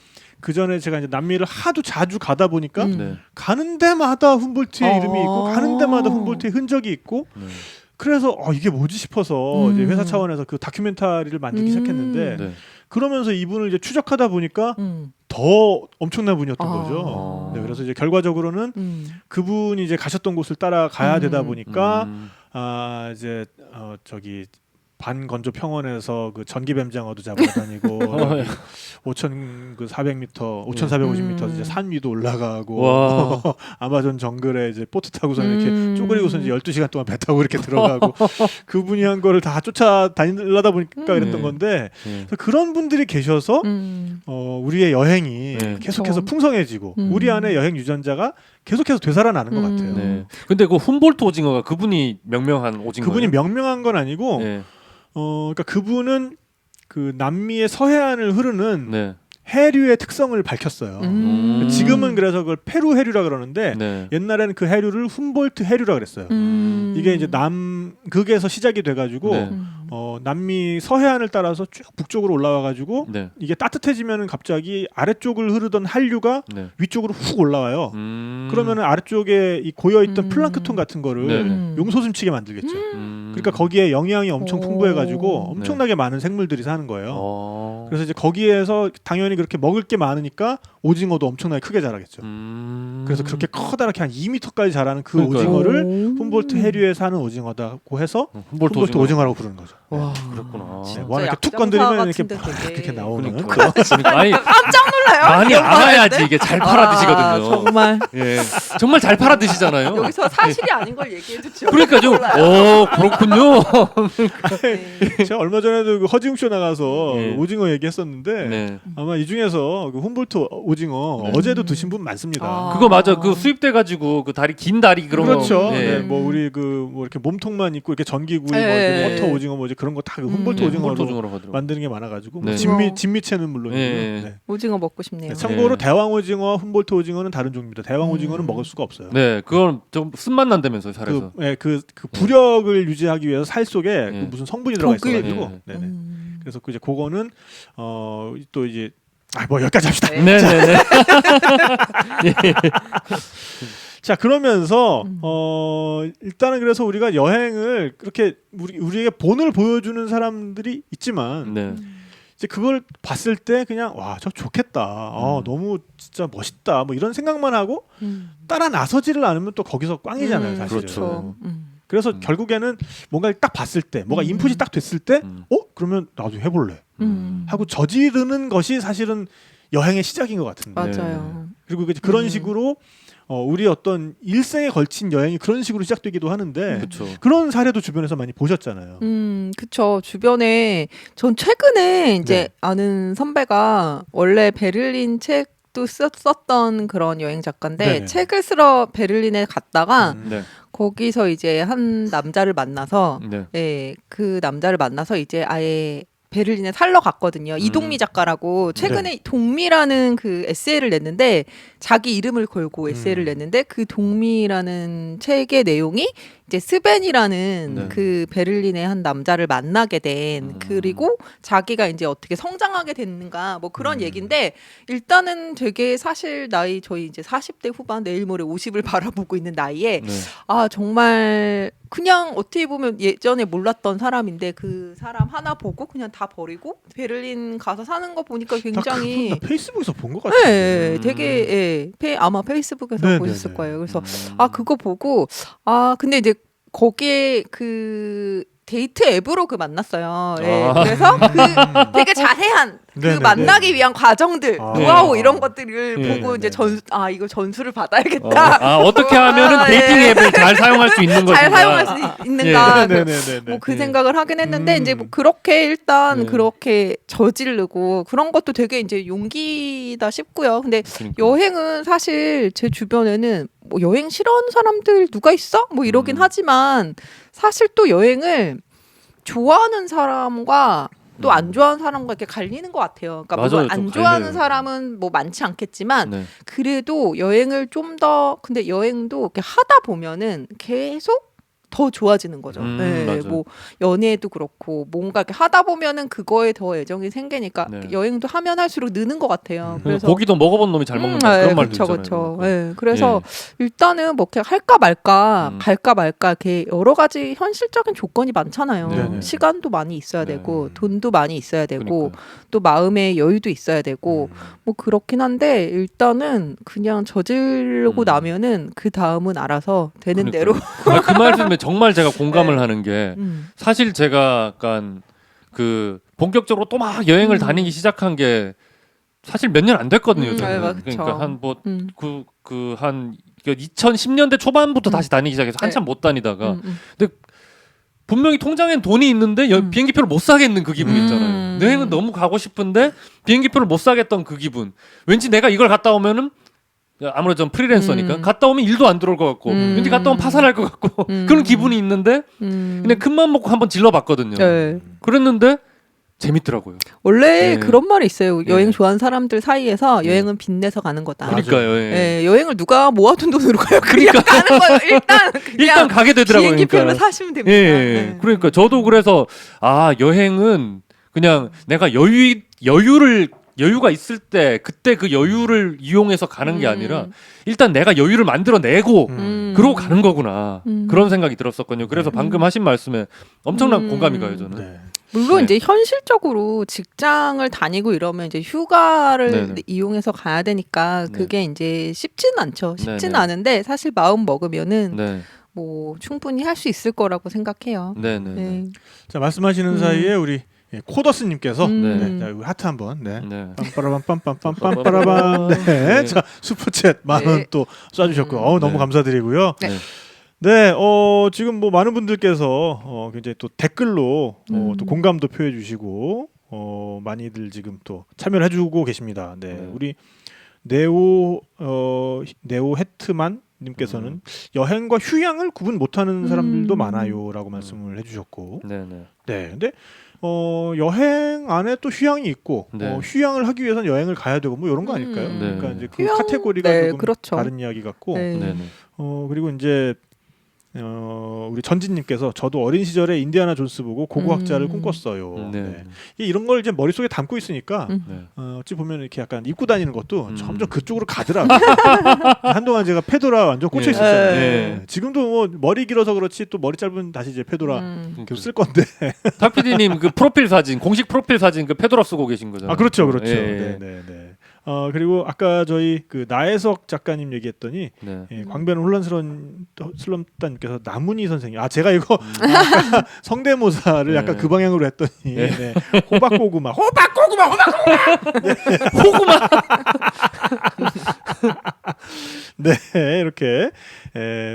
그 전에 제가 이제 남미를 하도 자주 가다 보니까 네. 가는 데마다 humboldt의 아. 이름이 있고 가는 데마다 humboldt의 흔적이 있고 네. 그래서 이게 뭐지 싶어서 이제 회사 차원에서 그 다큐멘터리를 만들기 시작했는데 네. 그러면서 이분을 이제 추적하다 보니까 음. 더 엄청난 분이었던 아. 거죠. 네, 그래서 이제 결과적으로는 음. 그분이 이제 가셨던 곳을 따라가야 되다 보니까 음. 이제 저기 반건조 평원에서 그 전기뱀장어도 잡아다니고 5,400m, 5,450m 이제 산 위도 올라가고 와. 아마존 정글에 이제 보트 타고서 음. 이렇게 쪼그리고서 이제 12시간 동안 배 타고 이렇게 들어가고 그분이 한 거를 다 쫓아다니려다 보니까 그랬던 네. 건데 네. 그래서 그런 분들이 계셔서 우리의 여행이 네. 계속해서 그쵸. 풍성해지고 우리 안에 여행 유전자가 계속해서 되살아나는 것 같아요. 네. 근데 그 훔볼트 오징어가 그분이 명명한 오징어. 그분이 명명한 건 아니고 네. 그러니까 그분은 그 남미의 서해안을 흐르는 네. 해류의 특성을 밝혔어요. 지금은 그래서 그걸 페루 해류라 그러는데 네. 옛날에는 그 해류를 humboldt 해류라 그랬어요. 이게 이제 남극에서 시작이 돼가지고 네. 남미 서해안을 따라서 쭉 북쪽으로 올라와가지고 네. 이게 따뜻해지면은 갑자기 아래쪽을 흐르던 한류가 네. 위쪽으로 훅 올라와요. 음. 그러면은 아래쪽에 이 고여있던 플랑크톤 같은 거를 네네. 용솟음치게 만들겠죠. 음. 그러니까 거기에 영양이 엄청 오. 풍부해가지고 엄청나게 많은 생물들이 사는 거예요. 어. 그래서 이제 거기에서 당연히 그렇게 먹을 게 많으니까 오징어도 엄청나게 크게 자라겠죠. 그래서 그렇게 커다랗게 한 2m까지 자라는 그 그러니까요. 오징어를 humboldt 해류에 사는 오징어다고 해서 훔볼트 humboldt 오징어라고 부르는 거죠. 와. 그렇구나. 네, 진짜 뭐 이렇게 툭 약장사 건드리면 이렇게 같은데 팍 되게. 이렇게 나오는. 그러니까. 아니, 깜짝 놀라요. 많이 기억 말할 알아야지 때? 이게 잘 팔아 드시거든요. 정말 예. 정말 잘 팔아 드시잖아요. 여기서 사실이 아닌 걸 얘기해 주죠. 그러니까 좀 그렇군요. 네. 제가 얼마 전에도 그 허지웅쇼 나가서 네. 오징어 얘기했었는데 네. 아마 이 중에서 그 humboldt 오징어 네. 어제도 드신 분 많습니다. 아. 그거 맞아. 그 수입돼 가지고 그 다리 긴 다리 그런 그렇죠. 거. 네. 예. 뭐 우리 그 뭐 이렇게 몸통만 있고 이렇게 전기구이, 뭐 네. 이렇게 버터 오징어 뭐지 그런 거 다 그 humboldt 예, 오징어로 훔볼트 오징어로 하더라고요. 만드는 게 많아가지고 네. 뭐 진미채는 물론이고요. 네. 네. 오징어 먹고 싶네요. 네, 참고로 네. 대왕 오징어와 humboldt 오징어는 다른 종입니다. 대왕 오징어는 먹을 수가 없어요. 네, 그건 좀 쓴맛 난다면서요, 살에서. 그 부력을 유지하기 위해서 살 속에 네. 그 무슨 성분이 들어가 독일. 있어가지고. 네. 네네. 그래서 그 이제 그거는 또 이제 뭐 여기까지 합시다. 네. 네, 네, 네. 자 그러면서 일단은 그래서 우리가 여행을 그렇게 우리에게 본을 보여주는 사람들이 있지만 네. 이제 그걸 봤을 때 그냥 와 저 좋겠다. 너무 진짜 멋있다. 뭐 이런 생각만 하고 따라 나서지를 않으면 또 거기서 꽝이잖아요, 사실은. 그렇죠. 그래서 결국에는 뭔가를 딱 봤을 때, 뭐가 인풋이 딱 됐을 때, 그러면 나도 해볼래. 하고 저지르는 것이 사실은 여행의 시작인 것 같은데. 맞아요. 그리고 그런 식으로 우리 어떤 일생에 걸친 여행이 그런 식으로 시작되기도 하는데 그렇죠. 그런 사례도 주변에서 많이 보셨잖아요. 그쵸. 주변에 전 최근에 이제 네. 아는 선배가 원래 베를린 책도 썼던 그런 여행 작가인데 네네. 책을 쓰러 베를린에 갔다가 네. 거기서 이제 한 남자를 만나서 네. 예, 그 남자를 만나서 이제 아예 베를린에 살러 갔거든요. 이동미 작가라고 최근에 동미라는 그 에세이를 냈는데 자기 이름을 걸고 에세이를 냈는데 그 동미라는 책의 내용이 이제 스벤이라는 네. 그 베를린의 한 남자를 만나게 된 그리고 자기가 이제 어떻게 성장하게 됐는가 뭐 그런 얘기인데 일단은 되게 사실 나이 저희 이제 40대 후반 내일 모레 50을 바라보고 있는 나이에 네. 아 정말 그냥 어떻게 보면 예전에 몰랐던 사람인데 그 사람 하나 보고 그냥 다 버리고 베를린 가서 사는 거 보니까 굉장히 나 페이스북에서 본 것 같아요. 네, 되게 아마 페이스북에서 네, 보셨을 네, 네. 거예요. 그래서 아 그거 보고 아 근데 이제 거기에 그 데이트 앱으로 그 만났어요. 예, 아. 그래서 그 되게 자세한 그 네네네. 만나기 위한 과정들, 아. 노하우 네. 이런 것들을 네, 보고 이제 네네. 이거 전수를 받아야겠다. 어떻게 하면은 아, 데이팅 예. 앱을 잘 사용할 수 있는 것인가? 잘 사용할 수 있는가. 네네네네. 뭐 그 생각을 하긴 했는데 음. 이제 뭐 그렇게 일단 네. 그렇게 저지르고 그런 것도 되게 이제 용기다 싶고요. 근데 그러니까. 여행은 사실 제 주변에는 뭐 여행 싫어하는 사람들 누가 있어? 뭐 이러긴 하지만 사실 또 여행을 좋아하는 사람과 또 안 좋아하는 사람과 이렇게 갈리는 것 같아요. 그러니까 맞아요. 물론 좀 안 좋아하는 갈려요. 사람은 뭐 많지 않겠지만 네. 그래도 여행을 좀 더 근데 여행도 이렇게 하다 보면은 계속 더 좋아지는 거죠. 네, 맞아요. 뭐 연애도 그렇고 뭔가 이렇게 하다 보면은 그거에 더 애정이 생기니까 네. 여행도 하면 할수록 느는 것 같아요. 그래서 고기도 먹어본 놈이 잘 먹는다 그런 말도 그쵸, 있잖아요. 그쵸. 그러니까. 네, 그래서 일단은 뭐 이렇게 할까 말까 갈까 말까 이렇게 여러 가지 현실적인 조건이 많잖아요. 네네. 시간도 많이 있어야 네. 되고 돈도 많이 있어야 되고 그러니까요. 또 마음의 여유도 있어야 되고 뭐 그렇긴 한데 일단은 그냥 저지르고 나면은 그 다음은 알아서 되는 대로. 그 말씀에 정말 제가 공감을 하는 게 사실 제가 약간 그 본격적으로 또 막 여행을 다니기 시작한 게 사실 몇 년 안 됐거든요. 저는. 네, 그러니까 한 뭐 그 한 2010년대 초반부터 다시 다니기 시작해서 한참 못 다니다가 근데 분명히 통장엔 돈이 있는데 비행기표를 못 사겠는 그 기분 있잖아요. 여행은 너무 가고 싶은데 비행기표를 못 사겠던 그 기분. 왠지 내가 이걸 갔다 오면은 아무래도 좀 프리랜서니까 갔다 오면 일도 안 들어올 것 같고 왠지 갔다 오면 파산할 것 같고 그런 기분이 있는데 그냥 큰맘 먹고 한번 질러봤거든요. 네. 그랬는데 재밌더라고요. 원래 네. 그런 말이 있어요. 여행 네. 좋아하는 사람들 사이에서 여행은 빚내서 가는 거다. 그러니까요. 예. 예, 여행을 누가 모아둔 돈으로 가요? 그냥 가는 거예요. 일단 그냥 일단 가게 되더라고요. 비행기표를 그러니까. 사시면 됩니다. 예, 네. 그러니까 저도 그래서 여행은 그냥 내가 여유가 있을 때 그때 그 여유를 이용해서 가는 게 아니라 일단 내가 여유를 만들어내고 그러고 가는 거구나 그런 생각이 들었었거든요. 그래서 방금 하신 말씀에 엄청난 공감이 가요 저는. 네. 물론 네. 이제 현실적으로 직장을 다니고 이러면 이제 휴가를 네네. 이용해서 가야 되니까 네. 그게 이제 쉽지는 않죠. 쉽지는 네네. 않은데 사실 마음 먹으면은 네, 뭐 충분히 할 수 있을 거라고 생각해요. 네, 네, 네. 네. 자 말씀하시는 사이에 우리 코더스님께서 네. 자, 우리 하트 한번 네. 네. 빰빠라밤 네. 네. 자 슈퍼챗 10,000원 네. 또 쏴주셨고요. 너무 네. 감사드리고요. 네. 네, 지금 뭐 많은 분들께서 굉장히 또 댓글로 또 공감도 표해 주시고 많이들 지금 또 참여를 해주고 계십니다. 네, 네. 우리 네오 헤트만 님께서는 여행과 휴양을 구분 못하는 사람들도 많아요라고 말씀을 해주셨고, 네, 네. 네, 근데 여행 안에 또 휴양이 있고 네. 휴양을 하기 위해서는 여행을 가야 되고 뭐 이런 거 아닐까요? 네. 그러니까 이제 그 휴양, 카테고리가 네, 조금 그렇죠. 다른 이야기 같고, 네. 네, 네. 그리고 이제 우리 전진님께서 저도 어린 시절에 인디아나 존스 보고 고고학자를 꿈꿨어요. 네. 네. 이런 걸 이제 머릿속에 담고 있으니까 네. 어찌 보면 이렇게 약간 입고 다니는 것도 점점 그쪽으로 가더라고요. 한동안 제가 페도라 완전 꽂혀 네. 있었잖아요. 네. 네. 지금도 뭐 머리 길어서 그렇지 또 머리 짧은 다시 이제 페도라 그 쓸 건데. 탁 PD님 그 프로필 사진 공식 프로필 사진 그 페도라 쓰고 계신 거잖아요. 아 그렇죠, 그렇죠. 예, 네, 네, 네. 그리고 아까 저희 그 나혜석 작가님 얘기했더니 네. 광배는 혼란스럽다님께서 나문희 선생님, 제가 이거 아까 성대모사를 네. 약간 그 방향으로 했더니 네. 네. 호박고구마. 호구마. 네, 이렇게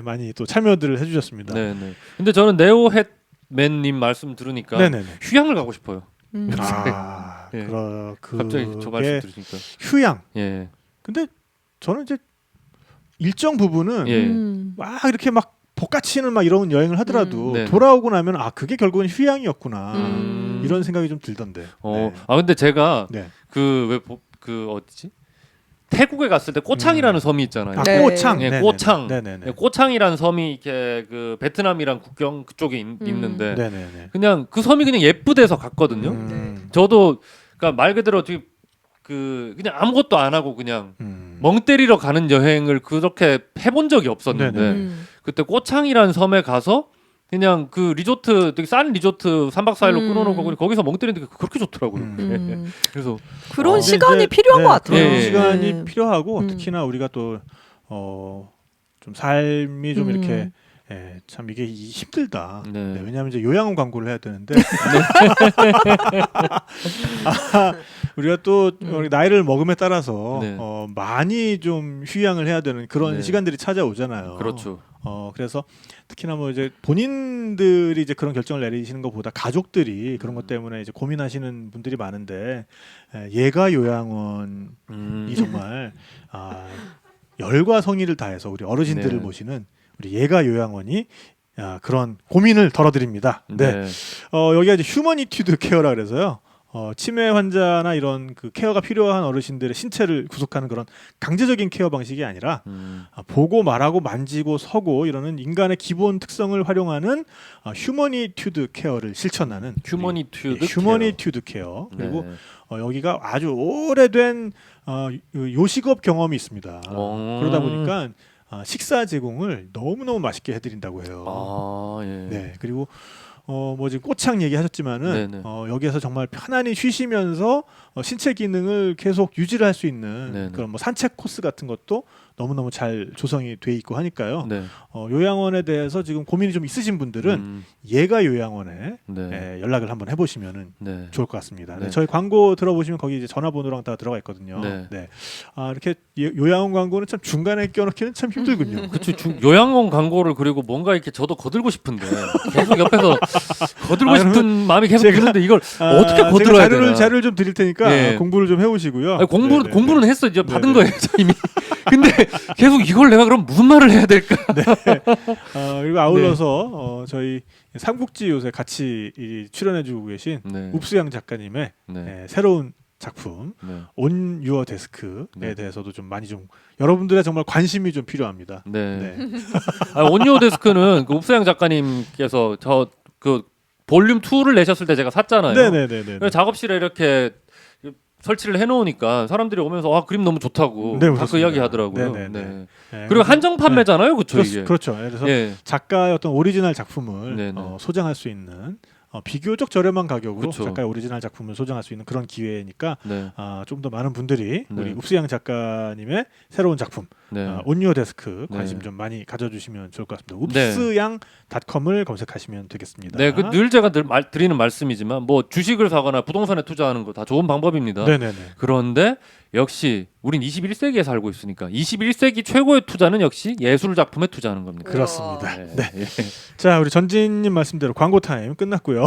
많이 또 참여들을 해주셨습니다. 네네. 근데 저는 네오햇맨님 말씀 들으니까 네네네. 휴양을 가고 싶어요. 아, 예. 그게 갑자기 저 말씀 들으니까. 휴양. 예. 근데 저는 이제 일정 부분은 예. 막 이렇게 막 볶아치는 막 이런 여행을 하더라도 네. 돌아오고 나면 아 그게 결국은 휴양이었구나 음. 이런 생각이 좀 들던데. 네. 아 근데 제가 네. 그 어디지? 태국에 갔을 때 꼬창이라는 섬이 있잖아요. 아 네. 꼬창. 예, 네네네. 꼬창. 네네네. 꼬창이라는 섬이 이렇게 그 베트남이랑 국경 그쪽에 있는데 네네네. 그냥 그 섬이 그냥 예쁘대서 갔거든요. 저도 그러니까 말 그대로 그냥 아무것도 안 하고 그냥 멍 때리러 가는 여행을 그렇게 해본 적이 없었는데 네네. 그때 꼬창이라는 섬에 가서 그냥 그 리조트 되게 싼 리조트 3박 4일로 끊어놓고 그냥 거기서 멍 때리는 게 그렇게 좋더라고요. 그래서 그런 근데 시간이 이제, 필요한 것 같아요. 그런 예, 예. 시간이 필요하고 음. 특히나 우리가 또 좀 삶이 좀 이렇게 참 이게 힘들다. 네. 네, 왜냐하면 이제 요양원 광고를 해야 되는데 우리가 또 우리 나이를 먹음에 따라서 네. 많이 좀 휴양을 해야 되는 그런 네. 시간들이 찾아오잖아요. 그렇죠. 그래서 특히나 뭐 이제 본인들이 이제 그런 결정을 내리시는 것보다 가족들이 그런 것 때문에 이제 고민하시는 분들이 많은데 예가 요양원이 정말 열과 성의를 다해서 우리 어르신들을 네. 모시는 우리 예가 요양원이 그런 고민을 덜어드립니다. 네. 여기가 이제 휴머니티드 케어라 그래서요. 치매 환자나 이런 그 케어가 필요한 어르신들의 신체를 구속하는 그런 강제적인 케어 방식이 아니라 보고 말하고 만지고 서고 이러는 인간의 기본 특성을 활용하는 휴머니튜드 케어를 실천하는 휴머니튜드 케어. 그리고 네. 여기가 아주 오래된 요식업 경험이 있습니다. 그러다 보니까 식사 제공을 너무너무 맛있게 해드린다고 해요. 아, 예. 네, 그리고 뭐 지금 꼬창 얘기하셨지만은 네네. 여기에서 정말 편안히 쉬시면서 신체 기능을 계속 유지를 할 수 있는 네네. 그런 뭐 산책 코스 같은 것도 너무너무 잘 조성이 돼 있고 하니까요. 네. 요양원에 대해서 지금 고민이 좀 있으신 분들은 예가 요양원에 네. 연락을 한번 해보시면은 네. 좋을 것 같습니다. 네. 저희 광고 들어보시면 거기 이제 전화번호랑 다 들어가 있거든요. 네. 이렇게 요양원 광고는 참 중간에 껴넣기는 참 힘들군요. 그쵸. 요양원 광고를 그리고 뭔가 이렇게 저도 거들고 싶은데 계속 옆에서 거들고 싶은 마음이 계속 드는데 이걸 어떻게 거들어야 되나? 자료를 좀 드릴 테니까 네. 공부를 좀 해오시고요. 아니, 공부는 했어. 이제 받은 네네. 거예요, 저 이미. 근데 계속 이걸 내가 그럼 무슨 말을 해야 될까? 그리고 아울러서 저희 삼국지 요새 같이 출연해주고 계신 네. 읍수양 작가님의 네. 새로운 작품 네. 온 유어 데스크에 네. 대해서도 좀 많이 좀 여러분들의 정말 관심이 좀 필요합니다. 네. 온리오 데스크는 그 읍수양 작가님께서 저 그 볼륨 2를 내셨을 때 제가 샀잖아요. 네네네네. 그래서 작업실에 이렇게 설치를 해놓으니까 사람들이 오면서 그림 너무 좋다고 네, 다 그 그렇습니다. 이야기 하더라고요. 네네네. 네. 네. 그리고 한정 판매잖아요, 그렇죠 이게. 그렇죠. 그래서 예. 작가의 어떤 오리지널 작품을 네네. 소장할 수 있는 비교적 저렴한 가격으로 그쵸. 작가의 오리지널 작품을 소장할 수 있는 그런 기회니까 네. 좀 더 많은 분들이 네. 우리 읍수양 작가님의 새로운 작품 네. 온유어 데스크 관심 네. 좀 많이 가져주시면 좋을 것 같습니다. 네. 읍스양.com을 검색하시면 되겠습니다. 네, 늘 제가 드리는 말씀이지만 뭐 주식을 사거나 부동산에 투자하는 거 다 좋은 방법입니다. 네네네. 그런데 역시 우린 21세기에 살고 있으니까 21세기 최고의 투자는 역시 예술 작품에 투자하는 겁니다. 그렇습니다. 네. 네. 예. 자, 우리 전진님 말씀대로 광고 타임 끝났고요.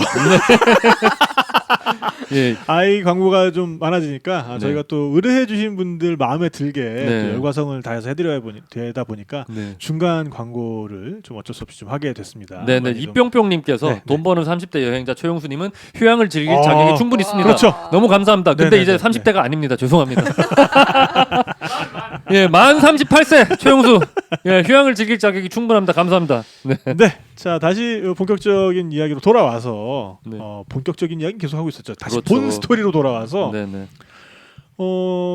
예. 아이 광고가 좀 많아지니까 네. 저희가 또 의뢰해주신 분들 마음에 들게 네. 또 열과성을 다해서 해드려야 되다 보니까 네. 중간 광고를 좀 어쩔 수 없이 좀 하게 됐습니다. 네네 많이 좀- 이뿅뿅님께서 네, 돈 버는 30대 여행자 최용수님은 휴양을 즐길 어, 자격이 충분히 있습니다. 그렇죠. 너무 감사합니다. 근데 네네네, 이제 30대가 아닙니다. 죄송합니다. 예, 만 38세 최용수. 예, 휴양을 즐길 자격이 충분합니다. 감사합니다. 네. 네, 자 다시 본격적인 이야기로 돌아와서 네. 본격적인 이야기 계속 하고 있었죠. 다시 그렇죠. 본 스토리로 돌아와서 네네.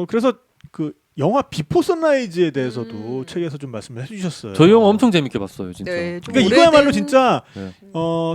그래서 그 영화 비포 선라이즈에 대해서도 책에서 좀 말씀을 해주셨어요. 저희 영화 엄청 재밌게 봤어요, 진짜. 네, 좀 그러니까 이거야말로 오래된- 진짜 네.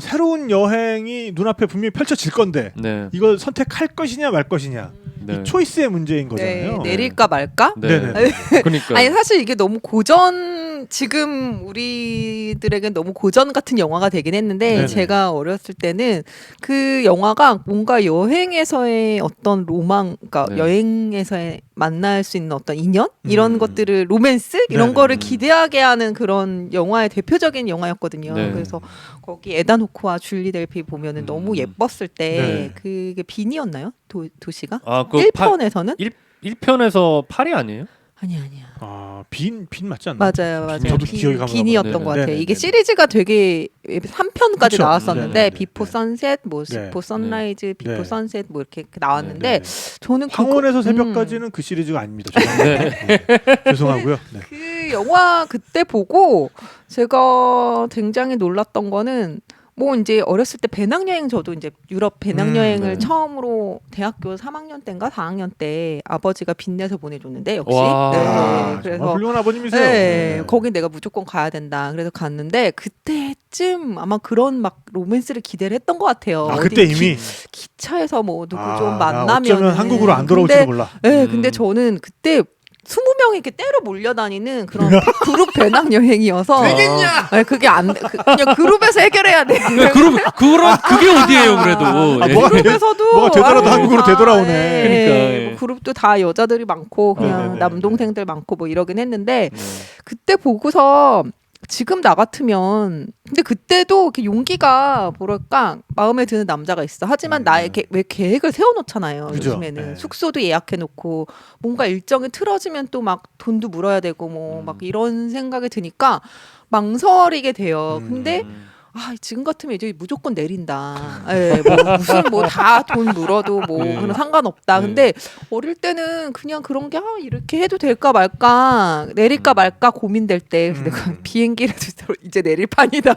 새로운 여행이 눈앞에 분명히 펼쳐질 건데 네. 이걸 선택할 것이냐 말 것이냐 네. 이 초이스의 문제인 네, 거잖아요. 내릴까 말까? 네. 네네. 그러니까. 아니 사실 이게 너무 고전 지금 우리들에겐 너무 고전 같은 영화가 되긴 했는데 네네. 제가 어렸을 때는 그 영화가 뭔가 여행에서의 어떤 로망, 그러니까 네. 여행에서의 만날 수 있는 어떤 인연 이런 음. 것들을 로맨스 이런 네네. 거를 기대하게 하는 그런 영화의 대표적인 영화였거든요. 네. 그래서 거기 에단 호크와 줄리 델피 보면은 너무 예뻤을 때 네. 그게 빈이었나요? 도시가? 아그 1편에서는 1편에서 파리 아니에요? 아니야. 빈 맞지 않나요? 맞아요. 저도 기억이 가물가물 빈이었던 네네. 것 같아요. 네네네. 이게 시리즈가 되게 3편까지 그쵸. 나왔었는데 네네네. 비포 네. 선셋, 뭐 네. 비포 선라이즈, 비포 네. 선셋 뭐 이렇게 나왔는데 네네. 저는 황혼에서 새벽까지는 그 시리즈가 아닙니다. 네. 죄송하고요. 네. 그 영화 그때 보고 제가 굉장히 놀랐던 거는 뭐 이제 어렸을 때 배낭여행 저도 이제 유럽 배낭여행을 네. 처음으로 대학교 3학년 때인가 4학년 때 아버지가 빚내서 보내줬는데 역시 와. 아, 그래서 정말 훌륭한 아버님이세요. 네, 거긴 내가 무조건 가야 된다. 그래서 갔는데 그때쯤 아마 그런 막 로맨스를 기대를 했던 것 같아요. 아 어디 그때 이미 기차에서 뭐 누구 아, 좀 나 만나면 어쩌면 한국으로 안 돌아올지도 몰라. 네, 음. 근데 저는 그때 20명이 이렇게 때로 몰려다니는 그런 그룹 배낭 여행이어서 되겠냐? 네, 그게 그냥 그룹에서 해결해야 돼. 그게 어디예요 그래도. 아, 예. 뭐가 그룹에서도 뭐가 되더라도 한국으로 다, 되돌아오네. 예, 그러니까, 예. 뭐 그룹도 다 여자들이 많고 그냥 네네네. 남동생들 많고 뭐 이러긴 했는데 네. 그때 보고서 지금 나 같으면 근데 그때도 이렇게 용기가 뭐랄까 마음에 드는 남자가 있어. 하지만 나의 왜 계획을 세워놓잖아요. 그죠. 요즘에는 네. 숙소도 예약해놓고 뭔가 일정이 틀어지면 또 막 돈도 물어야 되고 뭐 막 이런 생각이 드니까 망설이게 돼요. 근데 지금 같으면 이제 무조건 내린다. 예, 뭐 무슨 뭐 다 돈 물어도 뭐 네. 그런 상관없다. 네. 근데 어릴 때는 그냥 그런 게 이렇게 해도 될까 말까 내릴까 말까 고민될 때 내가 비행기라도 이제 내릴 판이다.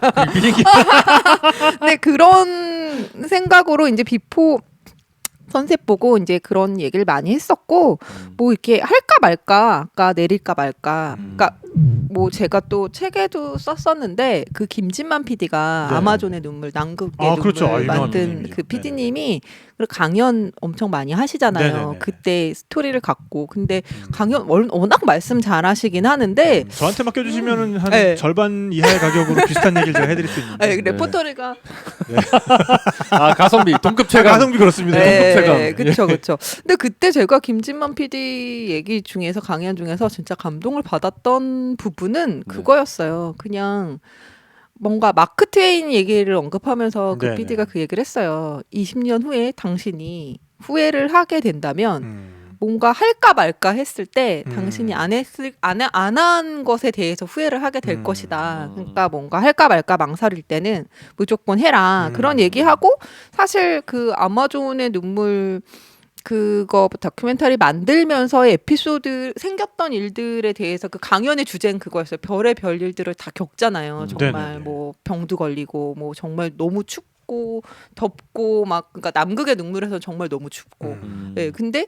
근데 그런 생각으로 이제 비포 선셋 보고 이제 그런 얘기를 많이 했었고 뭐 이렇게 할까 말까 아까 내릴까 말까 그러니까 뭐 제가 또 책에도 썼었는데 그 김진만 PD가 네. 아마존의 눈물 남극의 아, 눈물 그렇죠. 아, 유명한 만든 PD님이죠. 그 PD님이 강연 엄청 많이 하시잖아요. 네네네. 그때 스토리를 갖고 근데 강연 워낙 말씀 잘하시긴 하는데 저한테 맡겨주시면은 한 네. 절반 이하의 가격으로 비슷한 얘기를 제가 해드릴 수 있는데. 아니, 레포터리가 아 가성비 동급 최강. 가성비 그렇습니다. 네, 그렇죠. 근데 그때 제가 김진만 PD 얘기 중에서 강연 중에서 진짜 감동을 받았던 부분은 그거였어요. 그냥 뭔가 마크 트웨인 얘기를 언급하면서 그 네네. PD가 그 얘기를 했어요. 20년 후에 당신이 후회를 하게 된다면 뭔가 할까 말까 했을 때 당신이 안 한 것에 대해서 후회를 하게 될 것이다. 그러니까 뭔가 할까 말까 망설일 때는 무조건 해라. 그런 얘기하고 사실 그 아마존의 눈물 그거 다큐멘터리 만들면서의 에피소드 생겼던 일들에 대해서 그 강연의 주제는 그거였어요. 별의 별일들을 다 겪잖아요. 정말 네네네. 뭐 병도 걸리고 뭐 정말 너무 춥고 덥고 막 그러니까 남극의 눈물에서 정말 너무 춥고. 네, 근데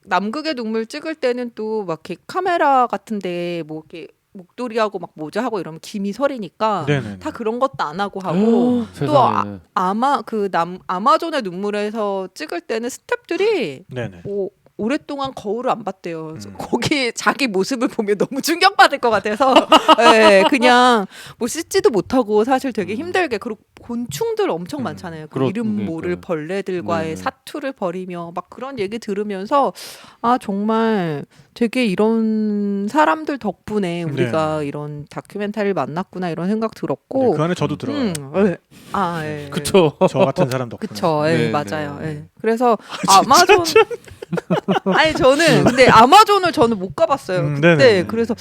남극의 눈물 찍을 때는 또 막 이렇게 카메라 같은데 뭐 이렇게 목도리하고 막 모자하고 이러면 김이 서리니까 네네네. 다 그런 것도 안 하고 하고 또 세상에. 아마존의 눈물에서 찍을 때는 스태프들이 네네. 뭐 오랫동안 거울을 안 봤대요. 그래서 거기 자기 모습을 보면 너무 충격받을 것 같아서 네, 그냥 뭐 씻지도 못하고 사실 되게 힘들게 그리고 곤충들 엄청 많잖아요. 그 이름 모를 그러니까요. 벌레들과의 네. 사투를 벌이며 막 그런 얘기 들으면서 정말 되게 이런 사람들 덕분에 우리가 이런 다큐멘터리를 만났구나 이런 생각 들었고 그 안에 저도 들어가요. 네. 예. 그쵸. 저 같은 사람 덕분에. 그쵸. 예, 네, 맞아요. 네. 예. 그래서 아마존 아니 저는 근데 아마존을 저는 못 가봤어요. 그때 네네. 그래서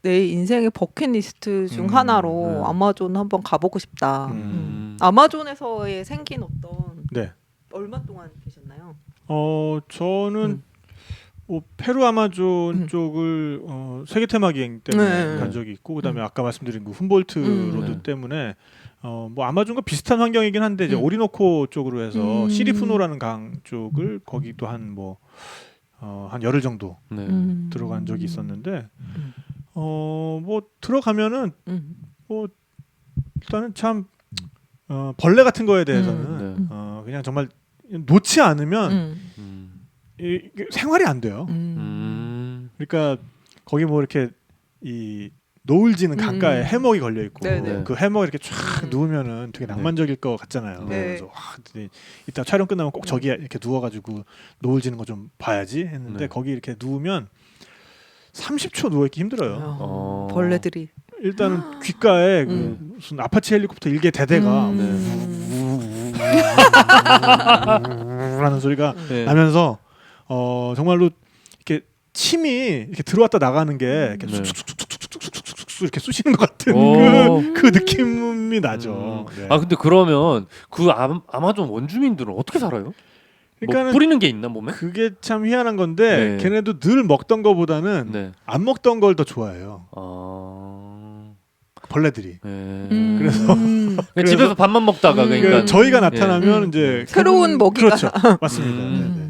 내 인생의 버킷리스트 중 하나로 아마존 한번 가보고 싶다. 아마존에서의 생긴 어떤 네. 얼마 동안 계셨나요? 저는 뭐 페루 아마존 쪽을 세계 테마 기행 때문에 네. 간 적이 있고 그다음에 아까 말씀드린 그 훔볼트 로드 네. 때문에 뭐 아마존과 비슷한 환경이긴 한데 이제 오리노코 쪽으로 해서 시리푸노라는 강 쪽을 거기도 한 열흘 정도 네. 들어간 적이 있었는데 뭐 들어가면은 뭐 일단은 참 벌레 같은 거에 대해서는 네. 그냥 정말 놓지 않으면 이게 생활이 안 돼요. 그러니까 거기 뭐 이렇게 이 노을 지는 강가에 해먹이 걸려 있고 네네. 그 해먹 이렇게 쫙 누우면은 되게 낭만적일 것 같잖아요. 네. 그래서 와, 이따 촬영 끝나면 꼭 저기 이렇게 누워가지고 노을 지는 거 좀 봐야지 했는데 네. 거기 이렇게 누우면 30초 누워있기 힘들어요. 벌레들이 일단은 귓가에 그 무슨 아파치 헬리콥터 일개 대대가 라는 소리가 네. 나면서 정말로 이렇게 침이 이렇게 들어왔다 나가는 게 이렇게 네. 쑥쑥쑥쑥쑥쑥쑥 이렇게 쑤시는 것 같은 오. 그 느낌이 나죠. 네. 아 근데 그러면 그 아마존 원주민들은 어떻게 살아요? 그러니까는 뭐 뿌리는 게 있나 몸에? 그게 참 희한한 건데 네. 걔네도 늘 먹던 거보다는 네. 안 먹던 걸 더 좋아해요. 벌레들이. 네. 그래서 그냥 집에서 밥만 먹다가 그러니까 그러니까 저희가 나타나면 이제 새로운 그분- 먹이가. 그렇죠. 맞습니다. 네네.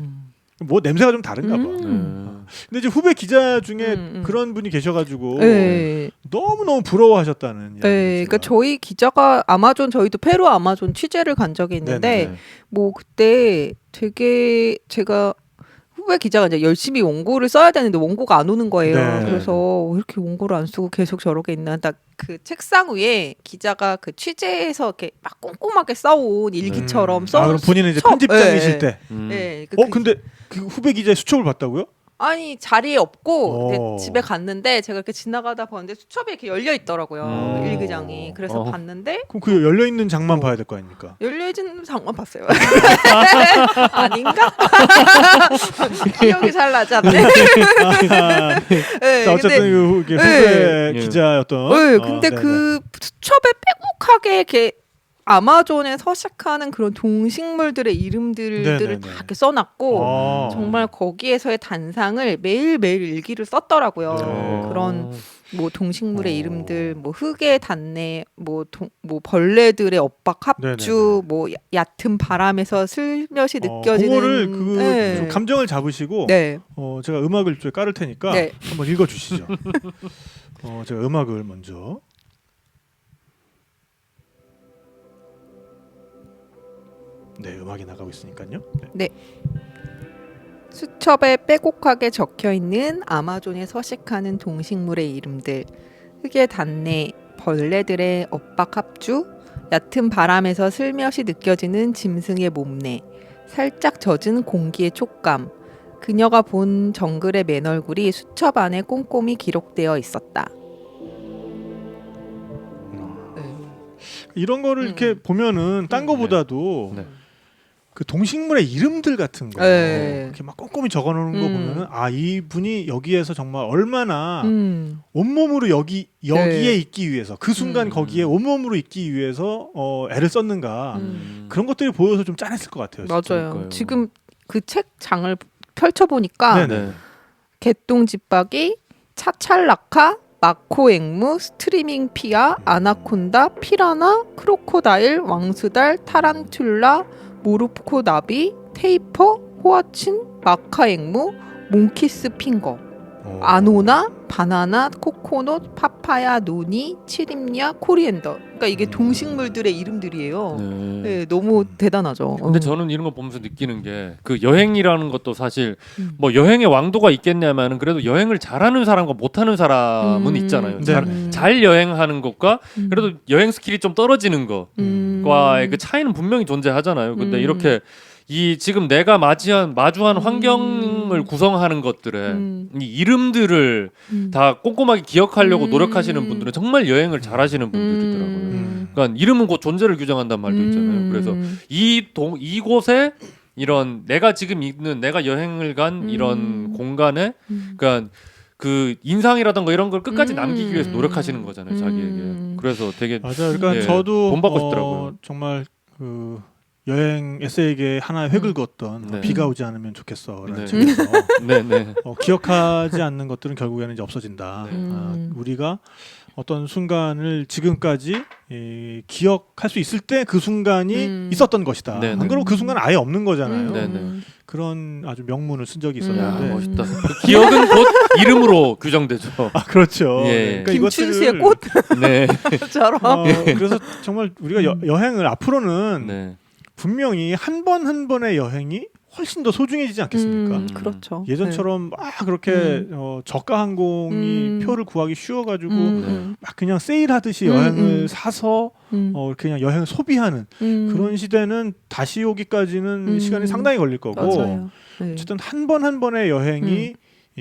뭐 냄새가 좀 다른가 봐. 근데 이제 후배 기자 중에 그런 분이 계셔가지고 네. 너무 부러워하셨다는 이야기. 네, 그러니까 저희 기자가 아마존 저희도 페루 아마존 취재를 간 적이 있는데 네. 뭐 그때 되게 제가 후배 기자가 이제 열심히 원고를 써야 되는데 원고가 안 오는 거예요. 네. 그래서 왜 이렇게 원고를 안 쓰고 계속 저러게 있나. 딱 그 책상 위에 기자가 그 취재해서 이렇게 막 꼼꼼하게 써온 일기처럼 써. 그럼 본인은 이제 수첩, 편집장이실 네. 때. 네, 근데 그 후배 기자의 수첩을 봤다고요? 아니 자리에 없고 오. 이제 집에 갔는데 제가 이렇게 지나가다 보는데 수첩이 이렇게 열려 있더라고요. 오. 일기장이. 그래서 어. 봤는데 그럼 그 열려 있는 장만 봐야 될 거 아닙니까? 열려있는 장만 봤어요. 아닌가? 기억이 잘 나지 않네. 네, 자, 어쨌든 근데, 이게 후배 네. 기자였던. 네, 근데 네네. 그 수첩에 빼곡하게 이렇게 아마존에 서식하는 그런 동식물들의 이름들을 네네네. 다 이렇게 써놨고 아. 정말 거기에서의 단상을 매일매일 일기를 썼더라고요. 네. 그런 뭐 동식물의 이름들, 뭐 흙의 단내, 뭐 벌레들의 엇박 합주, 네네네. 뭐 얕은 바람에서 슬며시 느껴지는. 그거를 그 네. 좀 감정을 잡으시고 네. 제가 음악을 좀 깔을 테니까 네. 한번 읽어주시죠. 제가 음악을 먼저. 네, 음악이 나가고 있으니까요. 네. 수첩에 빼곡하게 적혀 있는 아마존에 서식하는 동식물의 이름들, 흙의 단내, 벌레들의 엇박 합주, 얕은 바람에서 슬며시 느껴지는 짐승의 몸내, 살짝 젖은 공기의 촉감, 그녀가 본 정글의 맨얼굴이 수첩 안에 꼼꼼히 기록되어 있었다. 이런 거를 이렇게 보면은 딴 거보다도 네. 그 동식물의 이름들 같은 거 네. 이렇게 막 꼼꼼히 적어놓는 거 보면은 이분이 여기에서 정말 얼마나 온몸으로 여기에 네. 있기 위해서 그 순간 거기에 온몸으로 있기 위해서 애를 썼는가 그런 것들이 보여서 좀 짠했을 것 같아요. 진짜. 맞아요. 그러니까요. 지금 그 책 장을 펼쳐보니까 네네. 네. 개똥집박이, 차찰라카, 마코 앵무, 스트리밍 피아, 아나콘다, 피라나, 크로코다일, 왕수달, 타란툴라, 모르코나비, 테이퍼, 호아친, 마카 앵무, 몽키스 핑거, 아노나, 바나나, 코코넛, 파파야, 노니, 치림냐, 코리앤더. 그러니까 이게 동식물들의 이름들이에요. 네. 네, 너무 대단하죠. 근데 저는 이런 거 보면서 느끼는 게 그 여행이라는 것도 사실 음. 뭐 여행의 왕도가 있겠냐면은 그래도 여행을 잘하는 사람과 못하는 사람은 있잖아요. 네. 잘 여행하는 것과 그래도 여행 스킬이 좀 떨어지는 것과의 그 차이는 분명히 존재하잖아요. 근데 이렇게 이 지금 내가 마주한 환경을 구성하는 것들의 이 이름들을 다 꼼꼼하게 기억하려고 노력하시는 분들은 정말 여행을 잘하시는 분들이더라고요. 그러니까 이름은 곧 존재를 규정한다는 말도 있잖아요. 그래서 이곳에 이런 내가 지금 있는 내가 여행을 간 이런 공간에 그러니까 그 인상이라던가 이런 걸 끝까지 남기기 위해서 노력하시는 거잖아요, 자기에게. 그래서 되게 맞아요. 그러니까 예, 저도 본받고 싶더라고요. 정말 그 여행 에세이계 하나의 획을 그었던 네. 비가 오지 않으면 좋겠어라는 네. 책에서 네네. 기억하지 않는 것들은 결국에는 이제 없어진다. 네. 우리가 어떤 순간을 지금까지 기억할 수 있을 때 그 순간이 있었던 것이다. 네네. 안 그러면 그 순간은 아예 없는 거잖아요. 네네. 그런 아주 명문을 쓴 적이 야, 있었는데 멋있다. 그 기억은 곧 이름으로 규정되죠. 그렇죠. 예. 그러니까 김춘수의 이것들을 네. 꽃처럼. 그래서 정말 우리가 여행을 앞으로는 네. 분명히 한 번 한 번의 여행이 훨씬 더 소중해지지 않겠습니까? 그렇죠. 예전처럼 막 그렇게 저가 항공이 표를 구하기 쉬워가지고 막 그냥 세일하듯이 여행을 사서 그냥 여행을 소비하는 그런 시대는 다시 오기까지는 시간이 상당히 걸릴 거고 맞아요. 네. 어쨌든 한 번 한 번의 여행이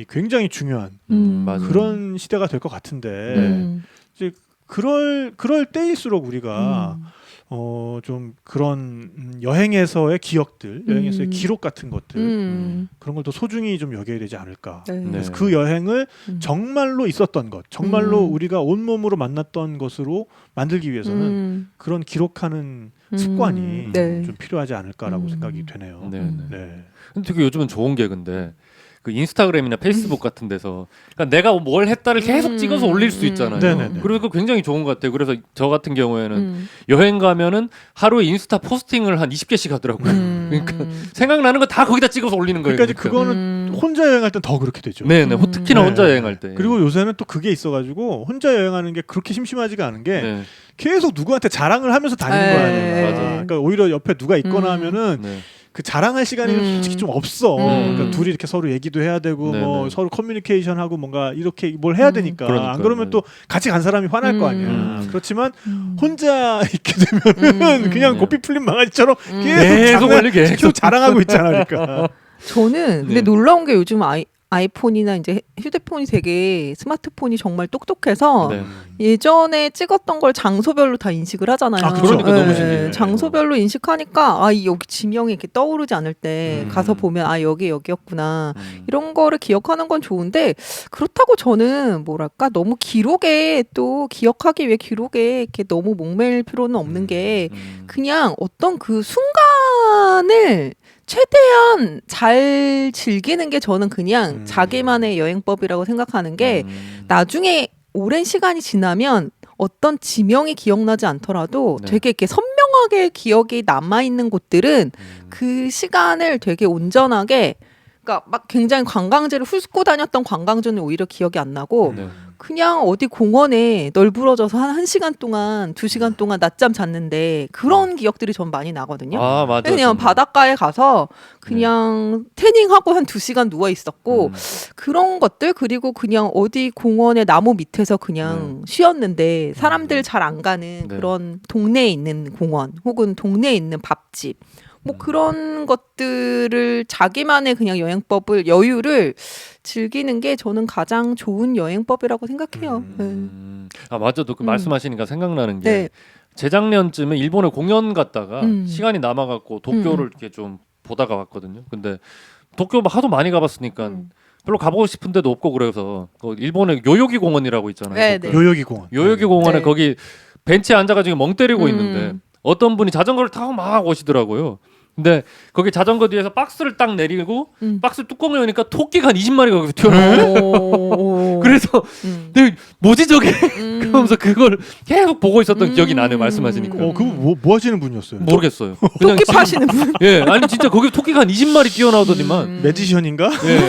굉장히 중요한 맞아요. 그런 시대가 될 것 같은데 이제 그럴 때일수록 우리가 좀 그런 여행에서의 기억들, 여행에서의 기록 같은 것들 그런 걸 더 소중히 좀 여겨야 되지 않을까. 네. 그래서 그 여행을 정말로 있었던 것, 정말로 우리가 온몸으로 만났던 것으로 만들기 위해서는 그런 기록하는 습관이 네. 좀 필요하지 않을까라고 생각이 되네요. 네. 네. 근데 되게 요즘은 좋은 게 근데 그 인스타그램이나 페이스북 같은 데서 그러니까 내가 뭘 했다를 계속 찍어서 올릴 수 있잖아요. 네네네. 그래서 그거 굉장히 좋은 것 같아요. 그래서 저 같은 경우에는 여행 가면은 하루에 인스타 포스팅을 한 20개씩 하더라고요. 그러니까 생각나는 거 다 거기다 찍어서 올리는 거예요. 그러니까 이제 그거는 혼자 여행할 땐 더 그렇게 되죠. 네네. 특히나 네. 혼자 여행할 때. 그리고 요새는 또 그게 있어가지고 혼자 여행하는 게 그렇게 심심하지가 않은 게 네. 계속 누구한테 자랑을 하면서 다니는 네. 거야. 내가. 맞아요. 그러니까 오히려 옆에 누가 있거나 하면은 네. 그 자랑할 시간이 솔직히 좀 없어. 그러니까 둘이 이렇게 서로 얘기도 해야 되고 네네. 뭐 서로 커뮤니케이션하고 뭔가 이렇게 뭘 해야 되니까 그러니까요. 안 그러면 또 같이 간 사람이 화날 거 아니야. 그렇지만 혼자 있게 되면은 그냥 네. 고삐 풀린 강아지처럼 계속 올리게. 계속 자랑하고 있잖아. 그러니까. 저는 근데 네. 놀라운 게 요즘 아이폰이나 이제 휴대폰이 되게 스마트폰이 정말 똑똑해서 네. 예전에 찍었던 걸 장소별로 다 인식을 하잖아요. 아, 그렇죠. 그러니까 너무 신기해요. 장소별로 인식하니까 여기 지명이 이렇게 떠오르지 않을 때 가서 보면 여기였구나. 이런 거를 기억하는 건 좋은데 그렇다고 저는 뭐랄까 너무 기록에 또 기억하기 위해 기록에 이렇게 너무 목매일 필요는 없는 게 그냥 어떤 그 순간을 최대한 잘 즐기는 게 저는 그냥 자기만의 여행법이라고 생각하는 게 나중에 오랜 시간이 지나면 어떤 지명이 기억나지 않더라도 네. 되게 이렇게 선명하게 기억이 남아있는 곳들은 그 시간을 되게 온전하게 그러니까 막 굉장히 관광지를 훑고 다녔던 관광지는 오히려 기억이 안 나고 네. 그냥 어디 공원에 널브러져서 한 1시간 동안 2시간 동안 낮잠 잤는데 그런 기억들이 전 많이 나거든요. 아 맞아요. 그냥 바닷가에 가서 그냥 태닝하고 한 2시간 누워 있었고 그런 것들 그리고 그냥 어디 공원의 나무 밑에서 그냥 쉬었는데 사람들 잘 안 가는 그런 동네에 있는 공원 혹은 동네에 있는 밥집 뭐 그런 것들을 자기만의 그냥 여행법을 여유를 즐기는 게 저는 가장 좋은 여행법이라고 생각해요. 아 맞아도 그 말씀하시니까 생각나는 게 네. 재작년쯤에 일본에 공연 갔다가 시간이 남아갖고 도쿄를 음. 이렇게 좀 보다가 왔거든요. 근데 도쿄 하도 많이 가봤으니까 별로 가보고 싶은 데도 없고 그래서 그 일본의 요요기 공원이라고 있잖아요. 네, 도쿄. 네. 요요기 공원. 요요기 공원에 네. 거기 벤치에 앉아가지고 멍 때리고 있는데 어떤 분이 자전거를 타고 막 오시더라고요. 근데 거기 자전거 뒤에서 박스를 딱 내리고 박스 뚜껑을 여니까 토끼가 한 20마리가 거기서 튀어나와요. 그래서 근데 뭐지 저게? 그러면서 그걸 계속 보고 있었던 기억이 나네요. 말씀하시니까. 그거 뭐 하시는 분이었어요? 모르겠어요. 그냥 토끼 지금- 파시는 분. 예, 아니 진짜 거기 토끼가 한 20마리 뛰어나오더니만 매지션인가? 예,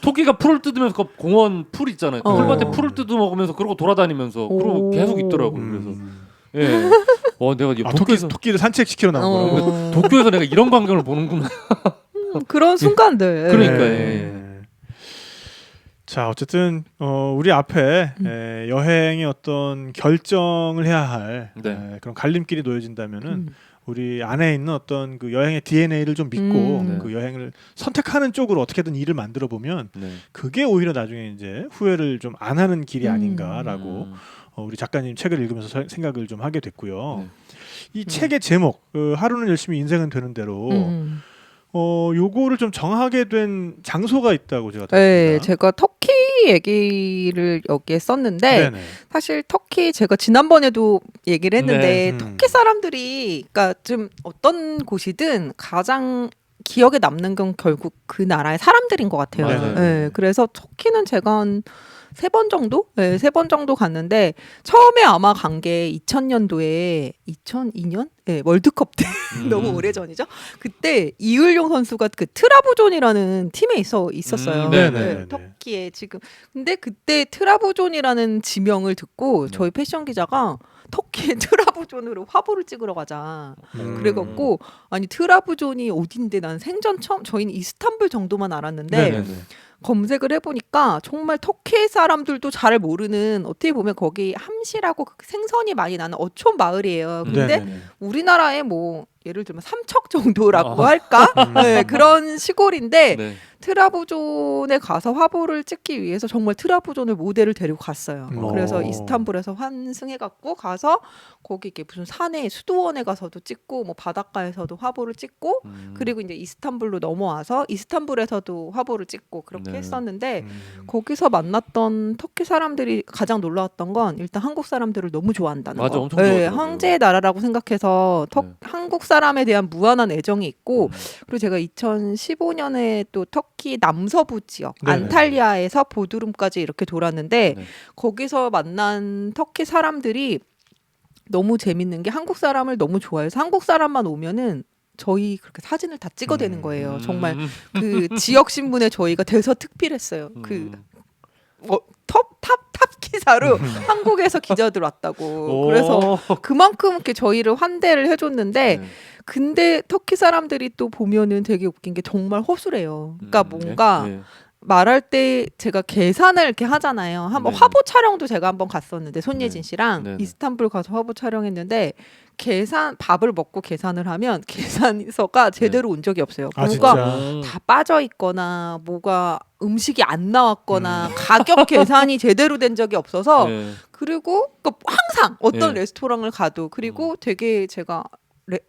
토끼가 풀을 뜯으면서 그 공원 풀 있잖아요. 어. 풀밭에 풀을 뜯어 먹으면서 그러고 돌아다니면서 그러고 오. 계속 있더라고요. 그래서 예, 내가 이 도쿄에서 토끼를 산책시키러 나온 거라고. 도쿄에서 내가 이런 광경을 보는구나. 그런 순간들. 그러니까 네. 자 어쨌든 우리 앞에 여행의 어떤 결정을 해야 할 네. 그런 갈림길이 놓여진다면은 우리 안에 있는 어떤 그 여행의 DNA를 좀 믿고 네. 그 여행을 선택하는 쪽으로 어떻게든 일을 만들어 보면 네. 그게 오히려 나중에 이제 후회를 좀 안 하는 길이 아닌가라고 우리 작가님 책을 읽으면서 생각을 좀 하게 됐고요. 네. 이 책의 제목 하루는 열심히 인생은 되는 대로 요거를 좀 정하게 된 장소가 있다고 제가 네, 들었습니다. 제가 터키 얘기를 여기에 썼는데 네네. 사실 터키 제가 지난번에도 얘기를 했는데 네. 터키 사람들이 그러니까 좀 어떤 곳이든 가장 기억에 남는 건 결국 그 나라의 사람들인 것 같아요. 맞아요. 네, 그래서 터키는 제가 한 3번 정도? 네, 3번 정도 갔는데 처음에 아마 간 게 2000년도에 2002년? 네, 월드컵 때 너무 오래전이죠. 그때 이을용 선수가 그 트라부존이라는 팀에 있었어요. 네네. 터키에 지금. 근데 그때 트라부존이라는 지명을 듣고 저희 패션 기자가 터키에 트라부존으로 화보를 찍으러 가자. 그래갖고 아니 트라부존이 어딘데 난 생전 처음 저희는 이스탄불 정도만 알았는데 네네네. 검색을 해보니까 정말 터키 사람들도 잘 모르는 어떻게 보면 거기 함시라고 그 생선이 많이 나는 어촌 마을이에요. 근데 네네. 우리나라의 뭐 예를 들면 삼척 정도라고 할까? 네, 그런 시골인데 네. 트라부존에 가서 화보를 찍기 위해서 정말 트라부존을 모델을 데리고 갔어요. 그래서 오. 이스탄불에서 환승해갖고 가서 거기 이렇게 무슨 산에 수도원에 가서도 찍고 뭐 바닷가에서도 화보를 찍고 그리고 이제 이스탄불로 넘어와서 이스탄불에서도 화보를 찍고 그렇게 네. 했었는데 거기서 만났던 터키 사람들이 가장 놀라웠던 건 일단 한국 사람들을 너무 좋아한다는 맞아, 거. 엄청 좋아하더라고요. 황제의 나라라고 생각해서 한국 사람에 대한 무한한 애정이 있고 그리고 제가 2015년에 또 터키 남서부 지역 네네. 안탈리아에서 보드룸까지 이렇게 돌았는데 네. 거기서 만난 터키 사람들이 너무 재밌는 게 한국 사람을 너무 좋아해서 한국 사람만 오면은 저희 그렇게 사진을 다 찍어대는 거예요. 정말 그 지역 신문에 저희가 대서특필했어요. 그 탑 기사로 한국에서 기자들 왔다고. 그래서 그만큼 이렇게 저희를 환대를 해줬는데 네. 근데 터키 사람들이 또 보면은 되게 웃긴 게 정말 허술해요. 그러니까 뭔가 네. 말할 때 제가 계산을 이렇게 하잖아요. 한번 네. 화보 촬영도 제가 한번 갔었는데 손예진 네. 씨랑 네. 이스탄불 가서 화보 촬영했는데 밥을 먹고 계산을 하면 계산서가 제대로 온 적이 없어요. 아, 뭐가 진짜? 다 빠져 있거나 뭐가 음식이 안 나왔거나 가격 계산이 제대로 된 적이 없어서 네. 그리고 항상 어떤 네. 레스토랑을 가도 그리고 되게 제가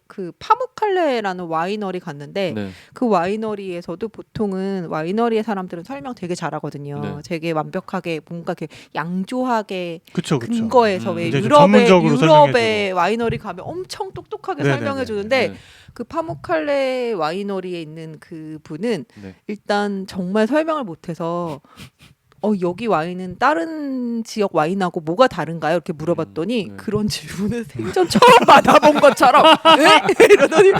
그 파무칼레라는 와이너리 갔는데 네. 그 와이너리에서도 보통은 와이너리의 사람들은 설명 되게 잘하거든요. 네. 되게 완벽하게 뭔가 이렇게 양조하게 그쵸. 근거해서 왜 이제 좀 유럽의 전문적으로 와이너리 가면 엄청 똑똑하게 네네네. 설명해 주는데 네. 그 파무칼레 와이너리에 있는 그 분은 네. 일단 정말 설명을 못해서 여기 와인은 다른 지역 와인하고 뭐가 다른가요? 이렇게 물어봤더니 네. 그런 질문을 생전 처음 받아본 것처럼 에? 이러더니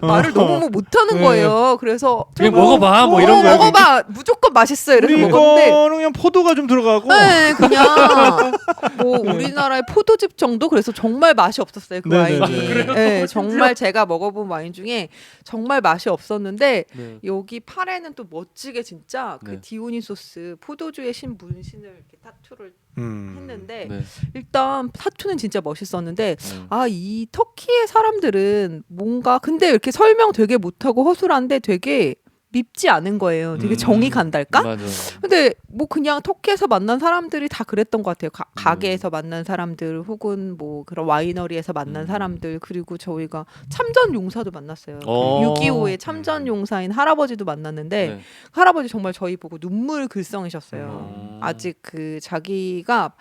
말을 너무 못하는 네. 거예요. 그래서 그냥 먹어봐 뭐 이런 거요. 먹어봐 무조건 맛있어요. 이렇게 먹었는데 이거는 그냥 포도가 좀 들어가고 네, 그냥 뭐 우리나라의 포도즙 정도 그래서 정말 맛이 없었어요 그 네네네. 와인이. 그래요? 네, 정말 제가 먹어본 와인 중에 정말 맛이 없었는데 네. 여기 팔에는 또 멋지게 진짜 그 네. 디오니소스 포도주의 신 문신을 이렇게 타투를 했는데 네. 일단 타투는 진짜 멋있었는데 네. 이 터키의 사람들은 뭔가 근데 이렇게 설명 되게 못하고 허술한데 되게 밉지 않은 거예요. 되게 정이 간달까? 맞아. 근데 뭐 그냥 터키에서 만난 사람들이 다 그랬던 것 같아요. 가게에서 만난 사람들 혹은 뭐 그런 와이너리에서 만난 사람들 그리고 저희가 참전 용사도 만났어요. 그 6.25의 참전 용사인 할아버지도 만났는데 네. 할아버지 정말 저희 보고 눈물 글썽이셨어요. 아직 그 자기가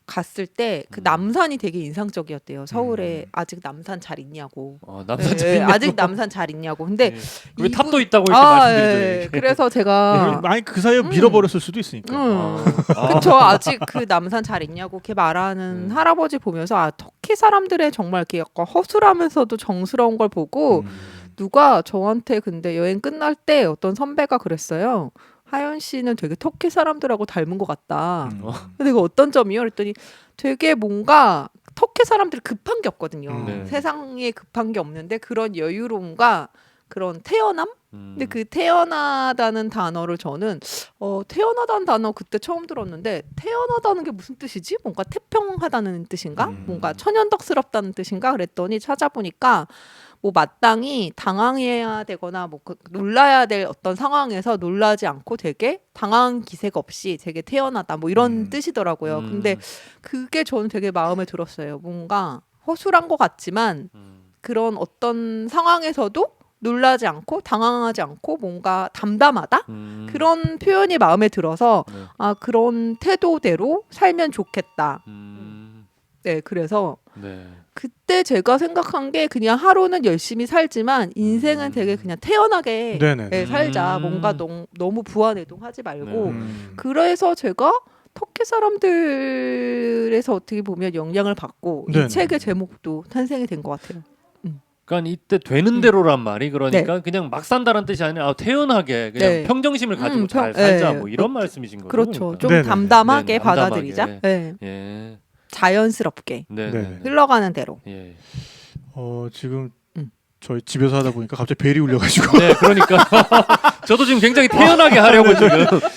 갔을 때 그 남산이 되게 인상적이었대요. 서울에 아직 남산 잘 있냐고. 남산 네, 아직 남산 잘 있냐고. 근데 왜 이분- 탑도 있다고 이렇게 말씀드리죠. 예. 이렇게. 그래서 제가 아니 그 사이에 밀어버렸을 수도 있으니까. 그쵸 아직 그 남산 잘 있냐고 이렇게 말하는 할아버지 보면서 터키 사람들의 정말 이렇게 약간 허술하면서도 정스러운 걸 보고 누가 저한테 근데 여행 끝날 때 어떤 선배가 그랬어요. 하연 씨는 되게 터키 사람들하고 닮은 것 같다. 근데 이거 어떤 점이요? 그랬더니 되게 뭔가 터키 사람들이 급한 게 없거든요. 네. 세상에 급한 게 없는데 그런 여유로움과 그런 태어남? 근데 그 태어나다는 단어를 저는 태어나다는 단어 그때 처음 들었는데 태어나다는 게 무슨 뜻이지? 뭔가 태평하다는 뜻인가? 뭔가 천연덕스럽다는 뜻인가? 그랬더니 찾아보니까 뭐 마땅히 당황해야 되거나 뭐 놀라야 될 어떤 상황에서 놀라지 않고 되게 당황 기색 없이 되게 태어나다 뭐 이런 뜻이더라고요. 근데 그게 저는 되게 마음에 들었어요. 뭔가 허술한 것 같지만 그런 어떤 상황에서도 놀라지 않고 당황하지 않고 뭔가 담담하다 그런 표현이 마음에 들어서 네. 그런 태도대로 살면 좋겠다. 음. 네, 그래서 네. 그때 제가 생각한 게 그냥 하루는 열심히 살지만 인생은 되게 그냥 태연하게 네네. 예, 살자. 뭔가 너무 부안해동하지 말고 네. 그래서 제가 터키 사람들에서 어떻게 보면 영향을 받고 네네. 이 책의 제목도 탄생이 된 것 같아요. 그러니까 이때 되는 대로란 말이 그러니까 그냥 막 산다는 뜻이 아니라 태연하게 그냥 네. 평정심을 가지고 잘 평- 살자 네. 뭐 이런 말씀이신 거죠. 그렇죠. 그러니까. 좀 네네네. 담담하게 네, 받아들이자. 담담하게. 네. 예. 자연스럽게 네. 네. 네. 흘러가는 대로. 예. 지금 음. 저희 집에서 하다 보니까 갑자기 벨이 울려가지고 네, 그러니까 저도 지금 굉장히 태연하게 하려고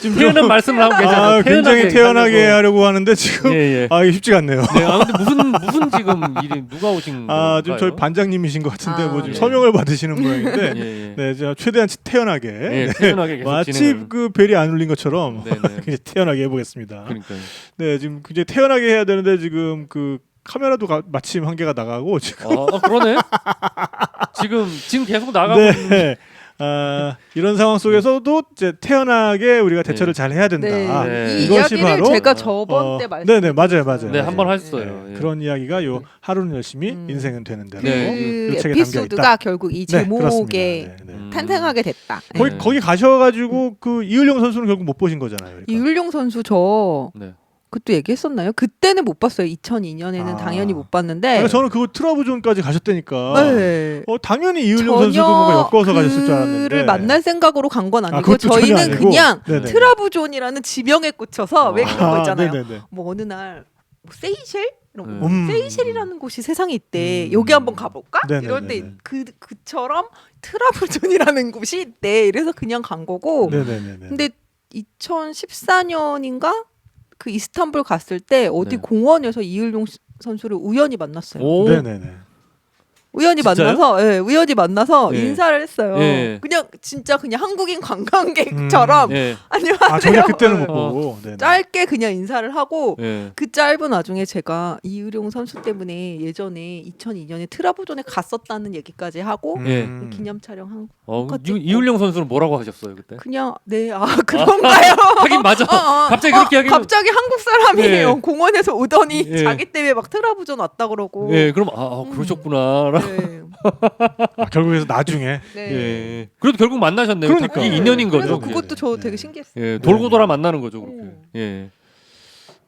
지금 태연한 말씀을 하고 계잖아요. 굉장히 태연하게 하려고 하는데 지금 예, 예. 이게 쉽지가 않네요. 네, 근데 무슨 지금 일이 누가 오신 건가요? 지금 저희 반장님이신 것 같은데 뭐 지금 예. 서명을 받으시는 모양인데 예, 예. 네, 제가 최대한 태연하게 예, 태연하게 계속 마치 진행을. 그 벨이 안 울린 것처럼 네, 네. 굉장히 태연하게 해보겠습니다. 그러니까요. 네, 지금 굉장히 태연하게 해야 되는데 지금 그 카메라도 마침 한 개가 나가고 지금 그러네. 지금 계속 나가고 있는. 네. 이런 상황 속에서도 이제 태연하게 우리가 대처를 네. 잘 해야 된다. 네. 이 이것이 이야기를 바로 제가 저번 때 말씀. 네네 맞아요. 네, 한번 했어요. 네, 예. 그런 이야기가 요 하루는 열심히 음. 인생은 되는 대로 그 네, 이 책에 에피소드가 담겨 있다. 결국 이 네, 제목에 그렇습니다. 네, 네. 탄생하게 됐다. 거기 네. 거기 가셔가지고 그 이을용 선수는 결국 못 보신 거잖아요. 그러니까. 이율용 선수 저 네. 그것도 얘기했었나요? 그때는 못 봤어요. 2002년에는 당연히 못 봤는데. 그러니까 저는 그거 트러브존까지 가셨다니까. 네. 당연히 이을용 선수도 뭔가 엮어서 가셨을 줄 알았는데. 그를 만날 생각으로 간 건 아니고 그것도 전혀 저희는 아니고. 그냥 네네. 트러브존이라는 지명에 꽂혀서 왜 그런 거 있잖아요. 네네네. 뭐 어느 날 뭐 세이셸 이런 거. 음. 세이셸이라는 곳이 세상에 있대. 음. 여기 한번 가볼까? 네네네네. 이럴 때 그처럼 트러블존이라는 곳이 있대. 이래서 그냥 간 거고. 네네네. 근데 2014년인가 그 이스탄불 갔을 때 어디 네. 공원에서 이을용 선수를 우연히 만났어요. 오. 네네네. 우연히 진짜요? 만나서, 우연히 만나서 예. 인사를 했어요. 예. 그냥 진짜 그냥 한국인 관광객처럼 예. 안녕하세요. 정말 그때는 못 어. 보고. 네네. 짧게 그냥 인사를 하고 예. 그 짧은 와중에 제가 이의룡 선수 때문에 예전에 2002년에 트라브존에 갔었다는 얘기까지 하고 예. 기념 촬영한 이울령 선수는 뭐라고 하셨어요 그때? 그냥 그런가요? 하긴 맞아. 갑자기 그렇게 하기면. 갑자기 한국 사람이에요. 예. 공원에서 오더니 예. 자기 때문에 막 트라브존 왔다 그러고. 예, 그럼 그러셨구나. 네. 결국에서 나중에. 네. 예. 그래도 결국 만나셨네요. 그러니까. 이게 인연인 거죠. 그래서 그게. 그것도 저 네. 되게 신기했어요. 예, 돌고 돌아 만나는 거죠, 그렇게. 예.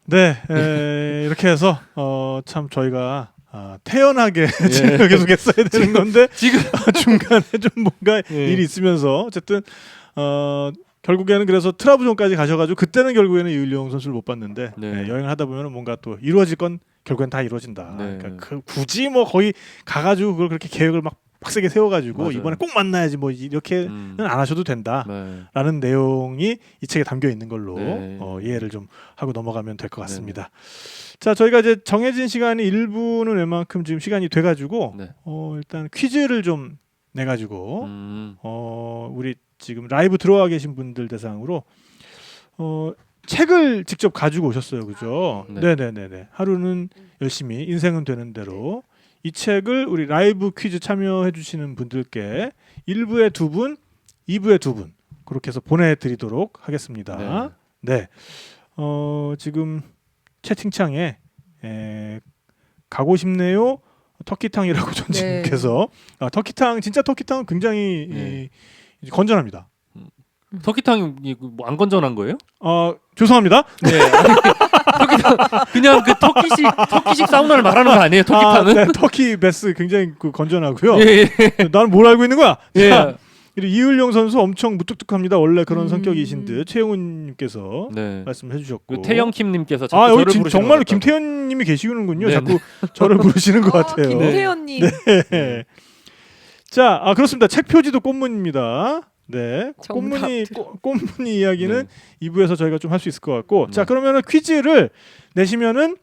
네, 이렇게 해서 참 저희가 태연하게 진행을 계속 했어야 되는 건데 지금 중간에 좀 뭔가 예. 일이 있으면서 어쨌든 결국에는 그래서 트라브존까지 가셔가지고 그때는 결국에는 이을용 선수를 못 봤는데 네. 여행을 하다 보면 뭔가 또 이루어질 건 결국엔 다 이루어진다. 네. 그러니까 굳이 뭐 거기 가가지고 그걸 그렇게 계획을 막 빡세게 세워가지고 맞아요. 이번에 꼭 만나야지 뭐 이렇게는 안 하셔도 된다. 네. 라는 내용이 이 책에 담겨 있는 걸로 네. 이해를 좀 하고 넘어가면 될 것 같습니다. 자, 저희가 이제 정해진 시간이 1부는 웬만큼 지금 시간이 돼가지고 네. 일단 퀴즈를 좀 내가지고 음. 우리 지금 라이브 들어와 계신 분들 대상으로 책을 직접 가지고 오셨어요, 그죠? 네. 네네네네. 하루는 열심히 인생은 되는 대로 이 책을 우리 라이브 퀴즈 참여해주시는 분들께 1부에 2분, 2부에 2분 그렇게 해서 보내드리도록 하겠습니다. 네. 지금 채팅창에 가고 싶네요. 터키탕이라고 전진님께서 터키탕 진짜 터키탕은 굉장히 건전합니다. 터키탕이 뭐 안 건전한 거예요? 죄송합니다. 네. 터키탕 그냥 그 터키식 사우나를 말하는 거 아니에요? 터키탕은? 네, 터키 베스 굉장히 건전하고요. 예. 나는 뭘 알고 있는 거야? 예. 자, 이을용 선수 엄청 무뚝뚝합니다. 원래 그런 성격이신 듯 최영훈님께서 네. 말씀해 주셨고 그 태영킴님께서 자꾸 여기 저를 부르시는 정말로 것 같다고. 김태현님이 계시는군요. 네, 자꾸 저를 부르시는 것 같아요. 김태현님. 네. 자, 그렇습니다. 책 표지도 꽃무늬입니다. 네, 꽃무늬 이야기는 2부에서 저희가 좀 할 수 있을 것 같고, 자 그러면은 퀴즈를 내시면은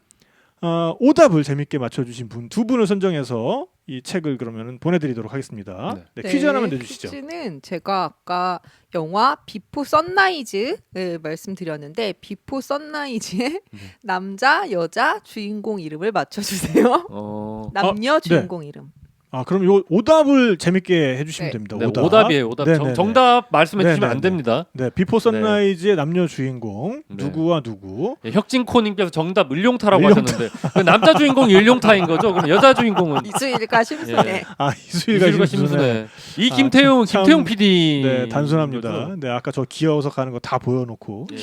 오답을 재밌게 맞춰주신 분 2분을 선정해서 이 책을 그러면은 보내드리도록 하겠습니다. 네, 퀴즈 하나만 내주시죠. 퀴즈는 제가 아까 영화 비포 선라이즈 말씀드렸는데 비포 선라이즈의 남자, 여자 주인공 이름을 맞춰주세요. 남녀 주인공 이름. 아 그럼 요 오답을 재밌게 해주시면 네. 됩니다. 네, 오답. 오답이에요. 오답. 네네네. 정답 말씀해 주시면 네네네. 안 됩니다. 네, 비포 선라이즈의 남녀 주인공 네. 누구와 누구? 예, 혁진코님께서 정답 을룡타라고 을룡타. 하셨는데 그 남자 주인공이 을룡타인 거죠? 그럼 여자 주인공은 이수일과 심순애. 예. 아 이수일과 이수일과 심순애. 심순애. 이 김태용 참- 김태용 PD. 네, 단순합니다. 네, 아까 저 기어서 가는 거 다 보여놓고 예.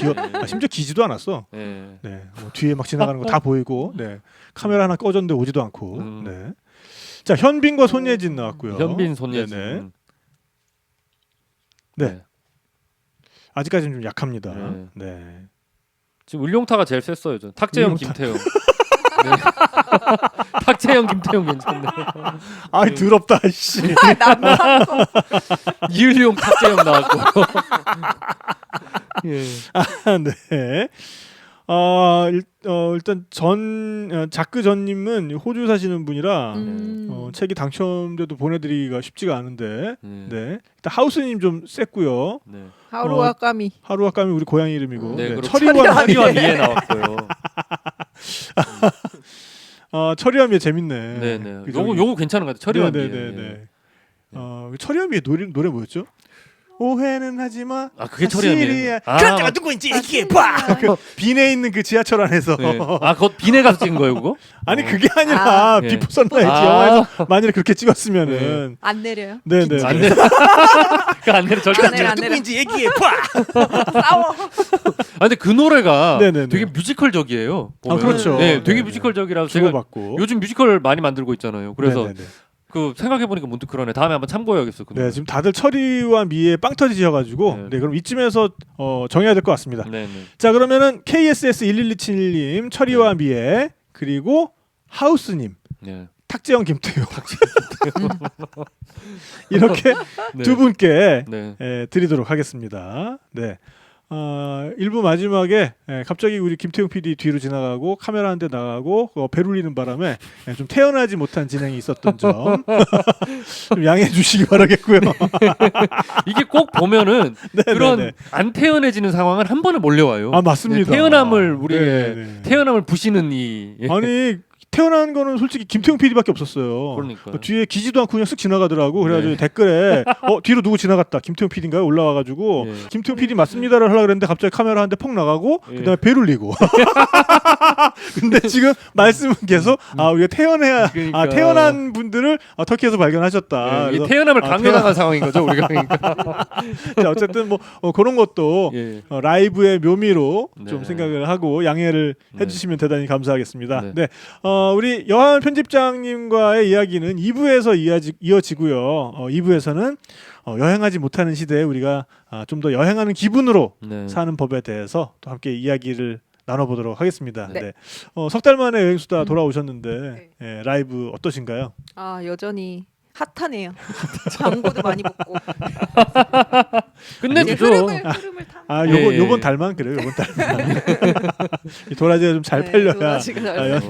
심지어 기지도 않았어. 예. 네, 뭐 뒤에 막 지나가는 거 다 보이고, 네, 카메라 하나 꺼졌는데 오지도 않고. 음. 네. 자, 현빈과 손예진 나왔고요. 현빈 손예진. 네네. 네. 네. 아직까지는 좀 약합니다. 네. 네. 지금 을룡타가 제일 셌어요. 저. 탁재영 을룡타. 김태용. 네. 탁재영 김태용 괜찮네. 아이 더럽다, 씨. 남자 이을룡 탁재영 나왔고. 예. 네. 일단 자크 전님은 호주 사시는 분이라 책이 당첨돼도 보내드리기가 쉽지가 않은데, 네. 일단 하우스님 좀 셌고요. 네. 하루와 까미. 하루와 까미 우리 고양이 이름이고, 네, 그리고 철이와 철이와 미에 나왔고요. 철이와 미에 재밌네. 네, 네. 그 요거 괜찮은 것 같아요. 철이와 미에. 네네네. 철이와 미의 노래 뭐였죠? 오해는 하지 마. 아, 그게 철이와 미에. 사실이야. 아, 그런 데가 누구인지 얘기해 봐. 그 빈에 있는 그 지하철 안에서. 네. 아, 그거 비네 가서 찍은 거예요, 그거? 아니 그게 아니라 아, 비포 예. 선라이즈 아. 영화에서 만약에 그렇게 찍었으면은 안 내려요. 네네. 안 돼. 그 안내를 절대 안 안 내려, 돼. 안 내려. 누구인지 얘기해 봐. 싸워. 아, 근데 그 노래가 네네네. 되게 뮤지컬적이에요. 아 그렇죠. 네, 되게 네네. 뮤지컬적이라서 제가 주고받고. 요즘 뮤지컬 많이 만들고 있잖아요. 그래서 네네네. 그 생각해 보니까 문득 그러네. 다음에 한번 참고해야겠어. 그 노래. 네 지금 다들 철이와 미에 빵 터지셔가지고 네. 네 그럼 이쯤에서 정해야 될 것 같습니다. 네, 네. 자 그러면은 KSS 1127님 철이와 미에 그리고 하우스님 네. 탁재영 김태용 이렇게 네. 두 분께 네. 드리도록 하겠습니다. 네. 1부 마지막에 갑자기 우리 김태용 PD 뒤로 지나가고 카메라 한 대 나가고 배 울리는 바람에 좀 태어나지 못한 진행이 있었던 점 좀 양해해 주시기 바라겠고요. 이게 꼭 보면은 네, 그런 네, 네. 안 태어내지는 상황은 한 번에 몰려와요. 아 맞습니다. 네, 태어남을 우리의 네, 네. 태어남을 부시는 이 아니 태어난 거는 솔직히 김태용 PD밖에 없었어요. 그러니까요. 뒤에 기지도 않고 그냥 쓱 지나가더라고. 그래가지고 네. 댓글에 뒤로 누구 지나갔다. 김태용 PD인가요? 올라와가지고 예. 김태용 PD 맞습니다를 하려고 그랬는데 갑자기 카메라 한 대 펑 나가고 예. 그다음에 배 울리고. 근데 지금 말씀은 계속 우리가 그러니까. 태어난 분들을 터키에서 발견하셨다. 예, 이 그래서 태어남을 강요당한 상황인 거죠 우리가 그러니까. 자, 어쨌든 뭐 그런 것도 예. 라이브의 묘미로 네. 좀 생각을 하고 양해를 네. 해주시면 대단히 감사하겠습니다. 네. 네, 우리 여한 편집장님과의 이야기는 2부에서 이어지고요. 2부에서는 여행하지 못하는 시대에 우리가 좀 더 여행하는 기분으로 네. 사는 법에 대해서 또 함께 이야기를 나눠보도록 하겠습니다. 네. 네. 석 달 만에 여행수다 돌아오셨는데 네. 라이브 어떠신가요? 여전히 핫하네요. 광고도 많이 먹고. 끝내주죠. 흐름을 타. 요번 예. 요번 달만 그래요. 요번 달만 이 도라지가 좀 잘 팔려야 도라지가 잘 팔려야.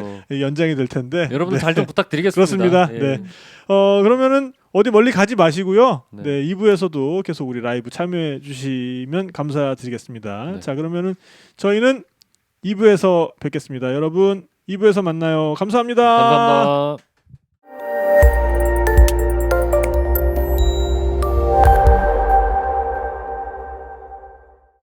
연장이 될 텐데. 여러분들 네. 잘 좀 부탁드리겠습니다. 그렇습니다. 예. 네. 그러면은 어디 멀리 가지 마시고요. 네. 네, 2부에서도 계속 우리 라이브 참여해 주시면 감사드리겠습니다. 네. 자, 그러면은 저희는 2부에서 뵙겠습니다. 여러분, 2부에서 만나요. 감사합니다. 감사합니다.